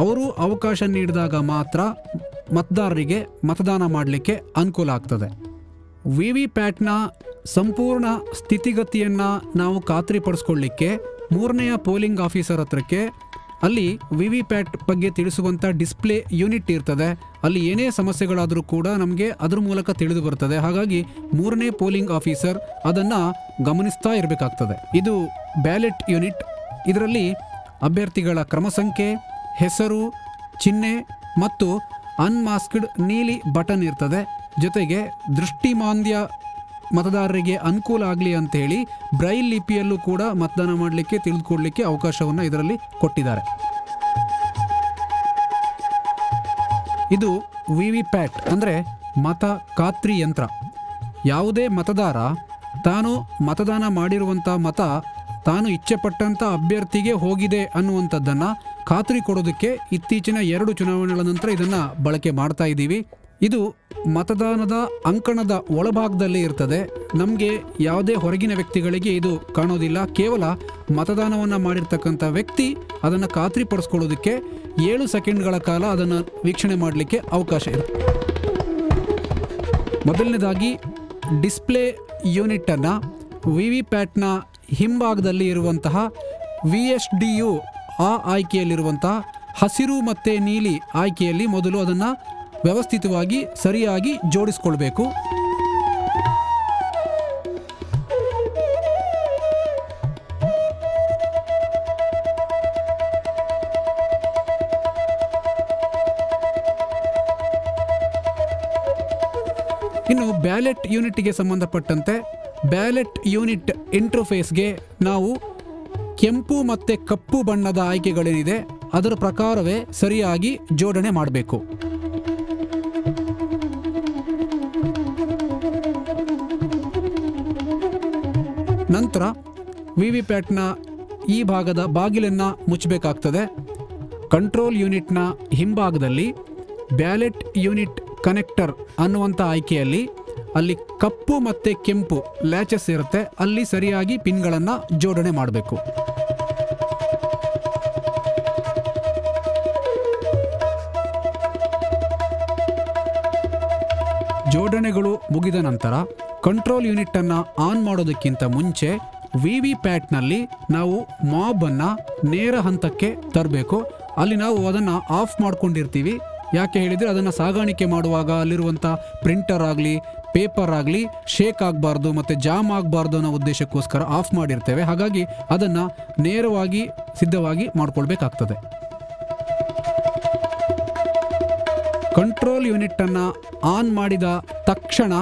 ಅವರು ಅವಕಾಶ ನೀಡಿದಾಗ ಮಾತ್ರ ಮತದಾರರಿಗೆ ಮತದಾನ ಮಾಡಲಿಕ್ಕೆ ಅನುಕೂಲ ಆಗ್ತದೆ. VVPATನ ಸಂಪೂರ್ಣ ಸ್ಥಿತಿಗತಿಯನ್ನು ನಾವು ಖಾತ್ರಿಪಡಿಸ್ಕೊಳ್ಳಿಕ್ಕೆ 3ನೇ ಪೋಲಿಂಗ್ ಆಫೀಸರ್ ಹತ್ರಕ್ಕೆ ಅಲ್ಲಿ VVPAT ಬಗ್ಗೆ ತಿಳಿಸುವಂಥ ಡಿಸ್ಪ್ಲೇ ಯೂನಿಟ್ ಇರ್ತದೆ. ಅಲ್ಲಿ ಏನೇ ಸಮಸ್ಯೆಗಳಾದರೂ ಕೂಡ ನಮಗೆ ಅದ್ರ ಮೂಲಕ ತಿಳಿದು ಬರ್ತದೆ. ಹಾಗಾಗಿ 3ನೇ ಪೋಲಿಂಗ್ ಆಫೀಸರ್ ಅದನ್ನು ಗಮನಿಸ್ತಾ ಇರಬೇಕಾಗ್ತದೆ. ಇದು ಬ್ಯಾಲೆಟ್ ಯೂನಿಟ್. ಇದರಲ್ಲಿ ಅಭ್ಯರ್ಥಿಗಳ ಕ್ರಮ ಸಂಖ್ಯೆ, ಹೆಸರು, ಚಿಹ್ನೆ ಮತ್ತು ಅನ್ಮಾಸ್ಕ್ಡ್ ನೀಲಿ ಬಟನ್ ಇರ್ತದೆ. ಜೊತೆಗೆ ದೃಷ್ಟಿಮಾಂದ್ಯ ಮತದಾರರಿಗೆ ಅನುಕೂಲ ಆಗಲಿ ಅಂಥೇಳಿ ಬ್ರೈಲ್ ಲಿಪಿಯಲ್ಲೂ ಕೂಡ ಮತದಾನ ಮಾಡಲಿಕ್ಕೆ, ತಿಳಿದುಕೊಳ್ಳಲಿಕ್ಕೆ ಅವಕಾಶವನ್ನು ಇದರಲ್ಲಿ ಕೊಟ್ಟಿದ್ದಾರೆ. ಇದು VVPAT ಅಂದರೆ ಮತ ಖಾತ್ರಿ ಯಂತ್ರ. ಯಾವುದೇ ಮತದಾರ ತಾನು ಮತದಾನ ಮಾಡಿರುವಂಥ ಮತ ತಾನು ಇಚ್ಛೆಪಟ್ಟಂಥ ಅಭ್ಯರ್ಥಿಗೆ ಹೋಗಿದೆ ಅನ್ನುವಂಥದ್ದನ್ನು ಖಾತ್ರಿ ಕೊಡೋದಕ್ಕೆ ಇತ್ತೀಚಿನ 2 ಚುನಾವಣೆಗಳ ನಂತರ ಇದನ್ನು ಬಳಕೆ ಮಾಡ್ತಾ ಇದ್ದೀವಿ. ಇದು ಮತದಾನದ ಅಂಕಣದ ಒಳಭಾಗದಲ್ಲೇ ಇರ್ತದೆ. ನಮಗೆ ಯಾವುದೇ ಹೊರಗಿನ ವ್ಯಕ್ತಿಗಳಿಗೆ ಇದು ಕಾಣೋದಿಲ್ಲ. ಕೇವಲ ಮತದಾನವನ್ನು ಮಾಡಿರ್ತಕ್ಕಂಥ ವ್ಯಕ್ತಿ ಅದನ್ನು ಖಾತ್ರಿಪಡಿಸ್ಕೊಳ್ಳೋದಕ್ಕೆ 7 ಸೆಕೆಂಡ್ಗಳ ಕಾಲ ಅದನ್ನು ವೀಕ್ಷಣೆ ಮಾಡಲಿಕ್ಕೆ ಅವಕಾಶ ಇರುತ್ತೆ. ಮೊದಲನೇದಾಗಿ ಡಿಸ್ಪ್ಲೇ ಯೂನಿಟನ್ನು VVPATನ ಹಿಂಭಾಗದಲ್ಲಿ ಇರುವಂತಹ VSDU ಆ ಆಯ್ಕೆಯಲ್ಲಿರುವಂತಹ ಹಸಿರು ಮತ್ತು ನೀಲಿ ಆಯ್ಕೆಯಲ್ಲಿ ಮೊದಲು ಅದನ್ನು ವ್ಯವಸ್ಥಿತವಾಗಿ ಸರಿಯಾಗಿ ಜೋಡಿಸ್ಕೊಳ್ಬೇಕು. ಇನ್ನು ಬ್ಯಾಲೆಟ್ ಯೂನಿಟ್ಗೆ ಸಂಬಂಧಪಟ್ಟಂತೆ ಬ್ಯಾಲೆಟ್ ಯೂನಿಟ್ ಇಂಟರ್ಫೇಸ್ಗೆ ನಾವು ಕೆಂಪು ಮತ್ತು ಕಪ್ಪು ಬಣ್ಣದ ಆಯ್ಕೆಗಳೇನಿದೆ ಅದರ ಪ್ರಕಾರವೇ ಸರಿಯಾಗಿ ಜೋಡಣೆ ಮಾಡಬೇಕು. ನಂತರ VVPATನ ಈ ಭಾಗದ ಬಾಗಿಲನ್ನು ಮುಚ್ಚಬೇಕಾಗ್ತದೆ. ಕಂಟ್ರೋಲ್ ಯೂನಿಟ್ನ ಹಿಂಭಾಗದಲ್ಲಿ ಬ್ಯಾಲೆಟ್ ಯೂನಿಟ್ ಕನೆಕ್ಟರ್ ಅನ್ನುವಂಥ ಆಯ್ಕೆಯಲ್ಲಿ ಅಲ್ಲಿ ಕಪ್ಪು ಮತ್ತು ಕೆಂಪು ಲ್ಯಾಚಸ್ ಇರುತ್ತೆ. ಅಲ್ಲಿ ಸರಿಯಾಗಿ ಪಿನ್ಗಳನ್ನು ಜೋಡಣೆ ಮಾಡಬೇಕು. ಜೋಡಣೆಗಳು ಮುಗಿದ ನಂತರ ಕಂಟ್ರೋಲ್ ಯೂನಿಟನ್ನು ಆನ್ ಮಾಡೋದಕ್ಕಿಂತ ಮುಂಚೆ ವಿ ವಿ ಪ್ಯಾಟ್ನಲ್ಲಿ ನಾವು ಮಾಬನ್ನು ನೇರ ಹಂತಕ್ಕೆ ತರಬೇಕು. ಅಲ್ಲಿ ನಾವು ಅದನ್ನು ಆಫ್ ಮಾಡ್ಕೊಂಡಿರ್ತೀವಿ. ಯಾಕೆ ಹೇಳಿದರೆ ಅದನ್ನು ಸಾಗಾಣಿಕೆ ಮಾಡುವಾಗ ಅಲ್ಲಿರುವಂಥ ಪ್ರಿಂಟರ್ ಆಗಲಿ ಪೇಪರ್ ಆಗಲಿ ಶೇಕ್ ಆಗಬಾರ್ದು ಮತ್ತು ಜಾಮ್ ಆಗಬಾರ್ದು ಅನ್ನೋ ಉದ್ದೇಶಕ್ಕೋಸ್ಕರ ಆಫ್ ಮಾಡಿರ್ತೇವೆ. ಹಾಗಾಗಿ ಅದನ್ನು ನೇರವಾಗಿ ಸಿದ್ಧವಾಗಿ ಮಾಡ್ಕೊಳ್ಬೇಕಾಗ್ತದೆ. ಕಂಟ್ರೋಲ್ ಯೂನಿಟನ್ನು ಆನ್ ಮಾಡಿದ ತಕ್ಷಣ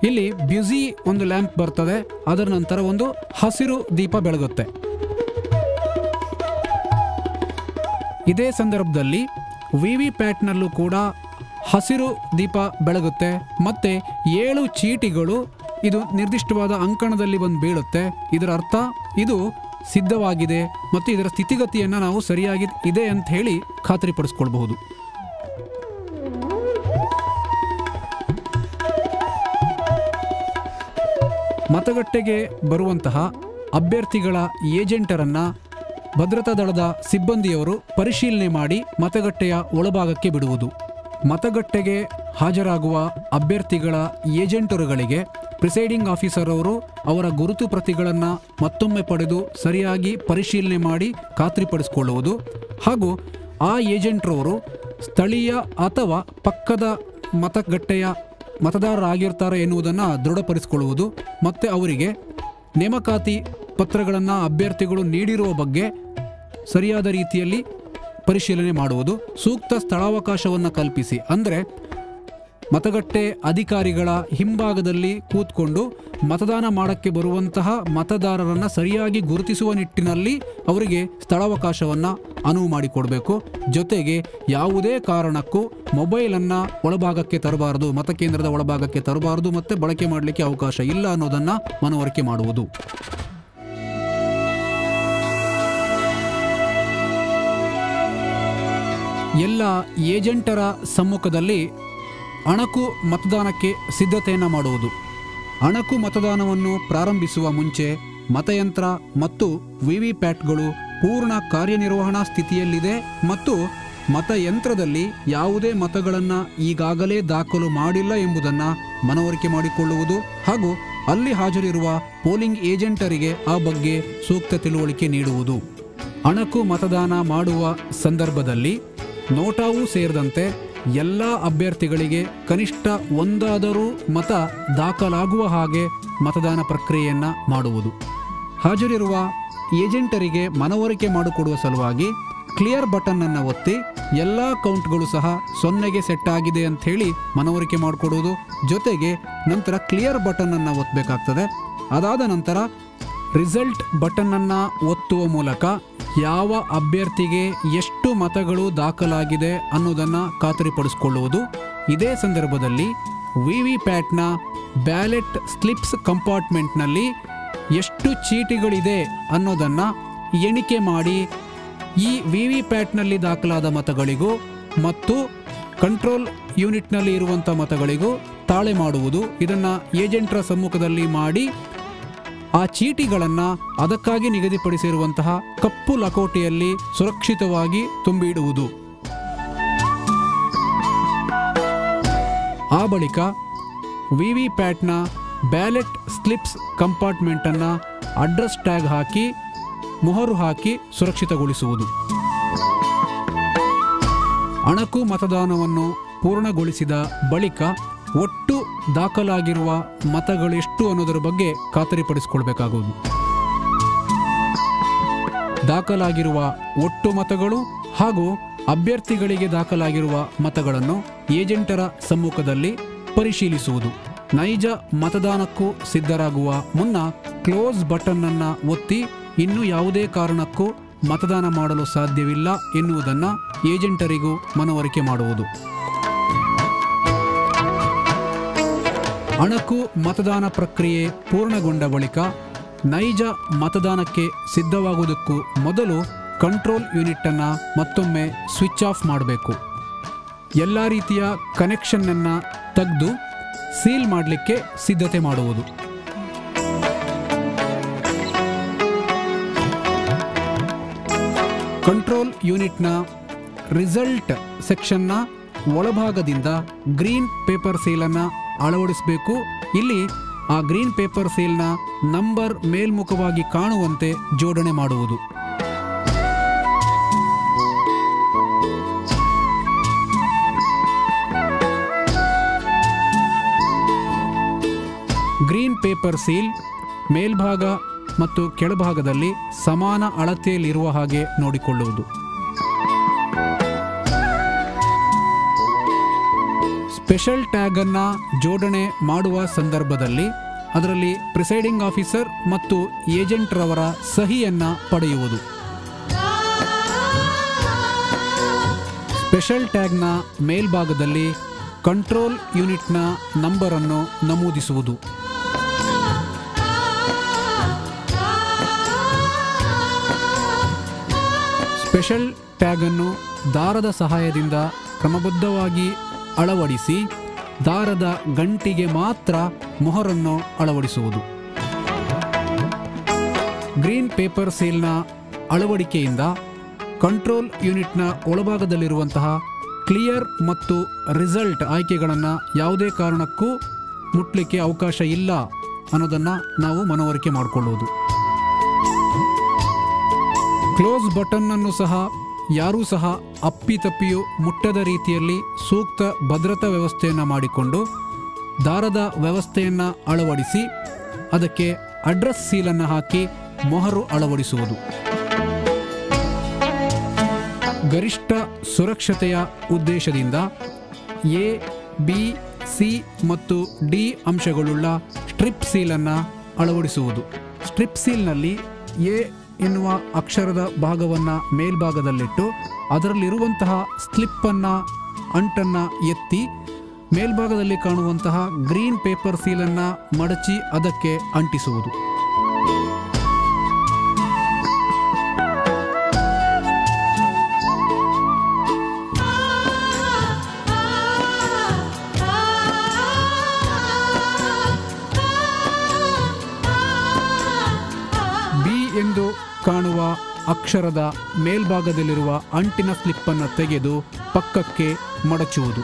ಇಲ್ಲಿ ಬ್ಯುಸಿ ಒಂದು ಲ್ಯಾಂಪ್ ಬರ್ತದೆ. ಅದರ ನಂತರ ಒಂದು ಹಸಿರು ದೀಪ ಬೆಳಗುತ್ತೆ. ಇದೇ ಸಂದರ್ಭದಲ್ಲಿ ವಿ ವಿ ಪ್ಯಾಟ್ನಲ್ಲೂ ಕೂಡ ಹಸಿರು ದೀಪ ಬೆಳಗುತ್ತೆ ಮತ್ತು 7 ಚೀಟಿಗಳು ಇದು ನಿರ್ದಿಷ್ಟವಾದ ಅಂಕಣದಲ್ಲಿ ಬಂದು ಬೀಳುತ್ತೆ. ಇದರ ಅರ್ಥ ಇದು ಸಿದ್ಧವಾಗಿದೆ ಮತ್ತು ಇದರ ಸ್ಥಿತಿಗತಿಯನ್ನು ನಾವು ಸರಿಯಾಗಿ ಇದೆ ಅಂತ ಹೇಳಿ ಖಾತ್ರಿಪಡಿಸ್ಕೊಳ್ಬಹುದು. ಮತಗಟ್ಟೆಗೆ ಬರುವಂತಹ ಅಭ್ಯರ್ಥಿಗಳ ಏಜೆಂಟರನ್ನು ಭದ್ರತಾ ದಳದ ಸಿಬ್ಬಂದಿಯವರು ಪರಿಶೀಲನೆ ಮಾಡಿ ಮತಗಟ್ಟೆಯ ಒಳಭಾಗಕ್ಕೆ ಬಿಡುವುದು. ಮತಗಟ್ಟೆಗೆ ಹಾಜರಾಗುವ ಅಭ್ಯರ್ಥಿಗಳ ಏಜೆಂಟರುಗಳಿಗೆ ಪ್ರಿಸೈಡಿಂಗ್ ಆಫೀಸರ್ ಅವರು ಅವರ ಗುರುತು ಪ್ರತಿಗಳನ್ನು ಮತ್ತೊಮ್ಮೆ ಪಡೆದು ಸರಿಯಾಗಿ ಪರಿಶೀಲನೆ ಮಾಡಿ ಖಾತ್ರಿಪಡಿಸಿಕೊಳ್ಳುವುದು ಹಾಗೂ ಆ ಏಜೆಂಟ್ರವರು ಸ್ಥಳೀಯ ಅಥವಾ ಪಕ್ಕದ ಮತಗಟ್ಟೆಯ ಮತದಾರರಾಗಿರ್ತಾರೆ ಎನ್ನುವುದನ್ನು ದೃಢಪಡಿಸಿಕೊಳ್ಳುವುದು ಮತ್ತು ಅವರಿಗೆ ನೇಮಕಾತಿ ಪತ್ರಗಳನ್ನು ಅಭ್ಯರ್ಥಿಗಳು ನೀಡಿರುವ ಬಗ್ಗೆ ಸರಿಯಾದ ರೀತಿಯಲ್ಲಿ ಪರಿಶೀಲನೆ ಮಾಡುವುದು. ಸೂಕ್ತ ಸ್ಥಳಾವಕಾಶವನ್ನು ಕಲ್ಪಿಸಿ, ಅಂದರೆ ಮತಗಟ್ಟೆ ಅಧಿಕಾರಿಗಳ ಹಿಂಭಾಗದಲ್ಲಿ ಕೂತ್ಕೊಂಡು ಮತದಾನ ಮಾಡೋಕ್ಕೆ ಬರುವಂತಹ ಮತದಾರರನ್ನು ಸರಿಯಾಗಿ ಗುರುತಿಸುವ ನಿಟ್ಟಿನಲ್ಲಿ ಅವರಿಗೆ ಸ್ಥಳಾವಕಾಶವನ್ನು ಅನುವು ಮಾಡಿಕೊಡಬೇಕು. ಜೊತೆಗೆ ಯಾವುದೇ ಕಾರಣಕ್ಕೂ ಮೊಬೈಲನ್ನು ಒಳಭಾಗಕ್ಕೆ ತರಬಾರದು, ಮತಕೇಂದ್ರದ ಒಳಭಾಗಕ್ಕೆ ತರಬಾರದು ಮತ್ತು ಬಳಕೆ ಮಾಡಲಿಕ್ಕೆ ಅವಕಾಶ ಇಲ್ಲ ಅನ್ನೋದನ್ನು ಮನವರಿಕೆ ಮಾಡುವುದು. ಎಲ್ಲ ಏಜೆಂಟರ ಸಮ್ಮುಖದಲ್ಲಿ ಅಣಕು ಮತದಾನಕ್ಕೆ ಸಿದ್ಧತೆಯನ್ನು ಮಾಡುವುದು. ಅಣಕು ಮತದಾನವನ್ನು ಪ್ರಾರಂಭಿಸುವ ಮುಂಚೆ ಮತಯಂತ್ರ ಮತ್ತು ವಿವಿಪ್ಯಾಟ್ಗಳು ಪೂರ್ಣ ಕಾರ್ಯನಿರ್ವಹಣಾ ಸ್ಥಿತಿಯಲ್ಲಿದೆ ಮತ್ತು ಮತಯಂತ್ರದಲ್ಲಿ ಯಾವುದೇ ಮತಗಳನ್ನು ಈಗಾಗಲೇ ದಾಖಲು ಮಾಡಿಲ್ಲ ಎಂಬುದನ್ನು ಮನವರಿಕೆ ಮಾಡಿಕೊಳ್ಳುವುದು ಹಾಗೂ ಅಲ್ಲಿ ಹಾಜರಿರುವ ಪೋಲಿಂಗ್ ಏಜೆಂಟರಿಗೆ ಆ ಬಗ್ಗೆ ಸೂಕ್ತ ತಿಳುವಳಿಕೆ ನೀಡುವುದು. ಅಣಕು ಮತದಾನ ಮಾಡುವ ಸಂದರ್ಭದಲ್ಲಿ ನೋಟಾವೂ ಸೇರಿದಂತೆ ಎಲ್ಲ ಅಭ್ಯರ್ಥಿಗಳಿಗೆ ಕನಿಷ್ಠ ಒಂದಾದರೂ ಮತ ದಾಖಲಾಗುವ ಹಾಗೆ ಮತದಾನ ಪ್ರಕ್ರಿಯೆಯನ್ನು ಮಾಡುವುದು. ಹಾಜರಿರುವ ಏಜೆಂಟರಿಗೆ ಮನವರಿಕೆ ಮಾಡಿಕೊಡುವ ಸಲುವಾಗಿ ಕ್ಲಿಯರ್ ಬಟನ್ನನ್ನು ಒತ್ತಿ ಎಲ್ಲ ಕೌಂಟ್ಗಳು ಸಹ 0ಗೆ ಸೆಟ್ ಆಗಿದೆ ಅಂಥೇಳಿ ಮನವರಿಕೆ ಮಾಡಿಕೊಡುವುದು. ಜೊತೆಗೆ ನಂತರ ಕ್ಲಿಯರ್ ಬಟನ್ನನ್ನು ಒತ್ತಬೇಕಾಗ್ತದೆ. ಅದಾದ ನಂತರ ರಿಸಲ್ಟ್ ಬಟನ್ನನ್ನು ಒತ್ತುವ ಮೂಲಕ ಯಾವ ಅಭ್ಯರ್ಥಿಗೆ ಎಷ್ಟು ಮತಗಳು ದಾಖಲಾಗಿದೆ ಅನ್ನೋದನ್ನು ಖಾತರಿಪಡಿಸಿಕೊಳ್ಳುವುದು. ಇದೇ ಸಂದರ್ಭದಲ್ಲಿ ವಿವಿಪ್ಯಾಟ್ನ ಬ್ಯಾಲೆಟ್ ಸ್ಲಿಪ್ಸ್ ಕಂಪಾರ್ಟ್ಮೆಂಟ್ನಲ್ಲಿ ಎಷ್ಟು ಚೀಟಿಗಳಿದೆ ಅನ್ನೋದನ್ನು ಎಣಿಕೆ ಮಾಡಿ ಈ ವಿವಿಪ್ಯಾಟ್ನಲ್ಲಿ ದಾಖಲಾದ ಮತಗಳಿಗೂ ಮತ್ತು ಕಂಟ್ರೋಲ್ ಯೂನಿಟ್ನಲ್ಲಿ ಇರುವಂಥ ಮತಗಳಿಗೂ ತಾಳೆ ಮಾಡುವುದು. ಇದನ್ನು ಏಜೆಂಟರ ಸಮ್ಮುಖದಲ್ಲಿ ಮಾಡಿ ಆ ಚೀಟಿಗಳನ್ನು ಅದಕ್ಕಾಗಿ ನಿಗದಿಪಡಿಸಿರುವಂತಹ ಕಪ್ಪು ಲಕೋಟೆಯಲ್ಲಿ ಸುರಕ್ಷಿತವಾಗಿ ತುಂಬಿಡುವುದು. ಆ ಬಳಿಕ ವಿವಿಪ್ಯಾಟ್ನ ಬ್ಯಾಲೆಟ್ ಸ್ಲಿಪ್ಸ್ ಕಂಪಾರ್ಟ್ಮೆಂಟನ್ನು ಅಡ್ರೆಸ್ ಟ್ಯಾಗ್ ಹಾಕಿ ಮೊಹರು ಹಾಕಿ ಸುರಕ್ಷಿತಗೊಳಿಸುವುದು. ಅಣಕು ಮತದಾನವನ್ನು ಪೂರ್ಣಗೊಳಿಸಿದ ಬಳಿಕ ಒಟ್ಟು ದಾಖಲಾಗಿರುವ ಮತಗಳೆಷ್ಟು ಅನ್ನೋದರ ಬಗ್ಗೆ ಖಾತರಿಪಡಿಸಿಕೊಳ್ಬೇಕಾಗುವುದು. ದಾಖಲಾಗಿರುವ ಒಟ್ಟು ಮತಗಳು ಹಾಗೂ ಅಭ್ಯರ್ಥಿಗಳಿಗೆ ದಾಖಲಾಗಿರುವ ಮತಗಳನ್ನು ಏಜೆಂಟರ ಸಮ್ಮುಖದಲ್ಲಿ ಪರಿಶೀಲಿಸುವುದು. ನೈಜ ಮತದಾನಕ್ಕೂ ಸಿದ್ಧರಾಗುವ ಮುನ್ನ ಕ್ಲೋಸ್ ಬಟನ್ನನ್ನು ಒತ್ತಿ ಇನ್ನು ಯಾವುದೇ ಕಾರಣಕ್ಕೂ ಮತದಾನ ಮಾಡಲು ಸಾಧ್ಯವಿಲ್ಲ ಎನ್ನುವುದನ್ನು ಏಜೆಂಟರಿಗೂ ಮನವರಿಕೆ ಮಾಡುವುದು. ಅಣಕು ಮತದಾನ ಪ್ರಕ್ರಿಯೆ ಪೂರ್ಣಗೊಂಡ ಬಳಿಕ ನೈಜ ಮತದಾನಕ್ಕೆ ಸಿದ್ಧವಾಗುವುದಕ್ಕೂ ಮೊದಲು ಕಂಟ್ರೋಲ್ ಯೂನಿಟನ್ನು ಮತ್ತೊಮ್ಮೆ ಸ್ವಿಚ್ ಆಫ್ ಮಾಡಬೇಕು. ಎಲ್ಲ ರೀತಿಯ ಕನೆಕ್ಷನ್ನನ್ನು ತೆಗೆದು ಸೀಲ್ ಮಾಡಲಿಕ್ಕೆ ಸಿದ್ಧತೆ ಮಾಡುವುದು. ಕಂಟ್ರೋಲ್ ಯೂನಿಟ್ನ ರಿಸಲ್ಟ್ ಸೆಕ್ಷನ್ನ ಒಳಭಾಗದಿಂದ ಗ್ರೀನ್ ಪೇಪರ್ ಸೀಲನ್ನು ಅಳವಡಿಸಬೇಕು. ಇಲ್ಲಿ ಆ ಗ್ರೀನ್ ಪೇಪರ್ ಸೀಲ್ನ ನಂಬರ್ ಮೇಲ್ಮುಖವಾಗಿ ಕಾಣುವಂತೆ ಜೋಡಣೆ ಮಾಡುವುದು. ಗ್ರೀನ್ ಪೇಪರ್ ಸೀಲ್ ಮೇಲ್ಭಾಗ ಮತ್ತು ಕೆಳಭಾಗದಲ್ಲಿ ಸಮಾನ ಅಳತೆಯಲ್ಲಿರುವ ಹಾಗೆ ನೋಡಿಕೊಳ್ಳುವುದು. ಸ್ಪೆಷಲ್ ಟ್ಯಾಗ್ ಅನ್ನು ಜೋಡಣೆ ಮಾಡುವ ಸಂದರ್ಭದಲ್ಲಿ ಅದರಲ್ಲಿ ಪ್ರಿಸೈಡಿಂಗ್ ಆಫೀಸರ್ ಮತ್ತು ಏಜೆಂಟ್ ರವರ ಸಹಿಯನ್ನು ಪಡೆಯುವುದು. ಸ್ಪೆಷಲ್ ಟ್ಯಾಗ್ನ ಮೇಲ್ಭಾಗದಲ್ಲಿ ಕಂಟ್ರೋಲ್ ಯೂನಿಟ್ನ ನಂಬರನ್ನು ನಮೂದಿಸುವುದು. ಸ್ಪೆಷಲ್ ಟ್ಯಾಗ್ ಅನ್ನು ದಾರದ ಸಹಾಯದಿಂದ ಕ್ರಮಬದ್ಧವಾಗಿ ಅಳವಡಿಸಿ ದಾರದ ಗಂಟಿಗೆ ಮಾತ್ರ ಮೊಹರನ್ನು ಅಳವಡಿಸುವುದು. ಗ್ರೀನ್ ಪೇಪರ್ ಸೀಲ್ನ ಅಳವಡಿಕೆಯಿಂದ ಕಂಟ್ರೋಲ್ ಯೂನಿಟ್ನ ಒಳಭಾಗದಲ್ಲಿರುವಂತಹ ಕ್ಲಿಯರ್ ಮತ್ತು ರಿಸಲ್ಟ್ ಆಯ್ಕೆಗಳನ್ನು ಯಾವುದೇ ಕಾರಣಕ್ಕೂ ಮುಟ್ಲಿಕ್ಕೆ ಅವಕಾಶ ಇಲ್ಲ ಅನ್ನೋದನ್ನು ನಾವು ಮನವರಿಕೆ ಮಾಡಿಕೊಳ್ಳುವುದು. ಕ್ಲೋಸ್ ಬಟನ್ನನ್ನು ಸಹ ಯಾರೂ ಸಹ ಅಪ್ಪಿತಪ್ಪಿಯೂ ಮುಟ್ಟದ ರೀತಿಯಲ್ಲಿ ಸೂಕ್ತ ಭದ್ರತಾ ವ್ಯವಸ್ಥೆಯನ್ನು ಮಾಡಿಕೊಂಡು ದಾರದ ವ್ಯವಸ್ಥೆಯನ್ನು ಅಳವಡಿಸಿ ಅದಕ್ಕೆ ಅಡ್ರೆಸ್ ಸೀಲನ್ನು ಹಾಕಿ ಮೊಹರು ಅಳವಡಿಸುವುದು. ಗರಿಷ್ಠ ಸುರಕ್ಷತೆಯ ಉದ್ದೇಶದಿಂದ ಎ, ಬಿ, ಸಿ ಮತ್ತು ಡಿ ಅಂಶಗಳುಳ್ಳ ಸ್ಟ್ರಿಪ್ ಸೀಲನ್ನು ಅಳವಡಿಸುವುದು. ಸ್ಟ್ರಿಪ್ ಸೀಲ್ನಲ್ಲಿ ಎ ಎನ್ನುವ ಅಕ್ಷರದ ಭಾಗವನ್ನು ಮೇಲ್ಭಾಗದಲ್ಲಿಟ್ಟು ಅದರಲ್ಲಿರುವಂತಹ ಸ್ಲಿಪ್ಪನ್ನು ಅಂಟನ್ನು ಎತ್ತಿ ಮೇಲ್ಭಾಗದಲ್ಲಿ ಕಾಣುವಂತಹ ಗ್ರೀನ್ ಪೇಪರ್ ಸೀಲನ್ನು ಮಡಚಿ ಅದಕ್ಕೆ ಅಂಟಿಸುವುದು. ಬಿ ಎಂದು ಕಾಣುವ ಅಕ್ಷರದ ಮೇಲ್ಭಾಗದಲ್ಲಿರುವ ಅಂಟಿನ ಸ್ಲಿಪ್ಪನ್ನು ತೆಗೆದು ಪಕ್ಕಕ್ಕೆ ಮಡಚುವುದು.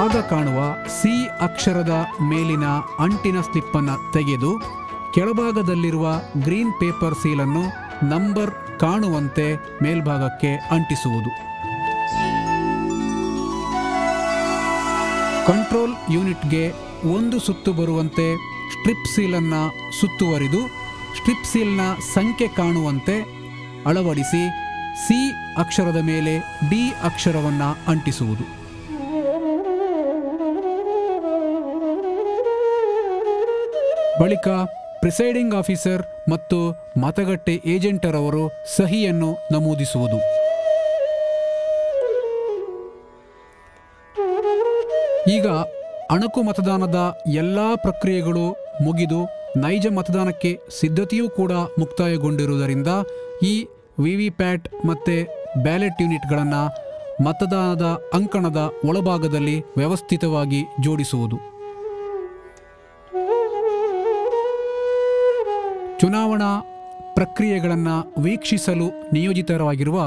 ಆಗ ಕಾಣುವ ಸಿ ಅಕ್ಷರದ ಮೇಲಿನ ಅಂಟಿನ ಸ್ಲಿಪ್ಪನ್ನು ತೆಗೆದು ಕೆಳಭಾಗದಲ್ಲಿರುವ ಗ್ರೀನ್ ಪೇಪರ್ ಸೀಲನ್ನು ನಂಬರ್ ಕಾಣುವಂತೆ ಮೇಲ್ಭಾಗಕ್ಕೆ ಅಂಟಿಸುವುದು. ಕಂಟ್ರೋಲ್ ಯೂನಿಟ್ಗೆ ಒಂದು ಸುತ್ತು ಬರುವಂತೆ ಸ್ಟ್ರಿಪ್ ಸೀಲನ್ನು ಸುತ್ತುವರಿದು ಸ್ಟ್ರಿಪ್ ಸೀಲ್ನ ಸಂಖ್ಯೆ ಕಾಣುವಂತೆ ಅಳವಡಿಸಿ ಸಿ ಅಕ್ಷರದ ಮೇಲೆ ಡಿ ಅಕ್ಷರವನ್ನು ಅಂಟಿಸುವುದು. ಬಳಿಕ ಪ್ರಿಸೈಡಿಂಗ್ ಆಫೀಸರ್ ಮತ್ತು ಮತಗಟ್ಟೆ ಏಜೆಂಟರವರು ಸಹಿಯನ್ನು ನಮೂದಿಸುವುದು. ಈಗ ಅಣಕು ಮತದಾನದ ಎಲ್ಲ ಪ್ರಕ್ರಿಯೆಗಳು ಮುಗಿದು ನೈಜ ಮತದಾನಕ್ಕೆ ಸಿದ್ಧತೆಯೂ ಕೂಡ ಮುಕ್ತಾಯಗೊಂಡಿರುವುದರಿಂದ ಈ ವಿವಿಪ್ಯಾಟ್ ಮತ್ತು ಬ್ಯಾಲೆಟ್ ಯೂನಿಟ್ಗಳನ್ನು ಮತದಾನದ ಅಂಕಣದ ಒಳಭಾಗದಲ್ಲಿ ವ್ಯವಸ್ಥಿತವಾಗಿ ಜೋಡಿಸುವುದು. ಚುನಾವಣಾ ಪ್ರಕ್ರಿಯೆಗಳನ್ನು ವೀಕ್ಷಿಸಲು ನಿಯೋಜಿತರಾಗಿರುವ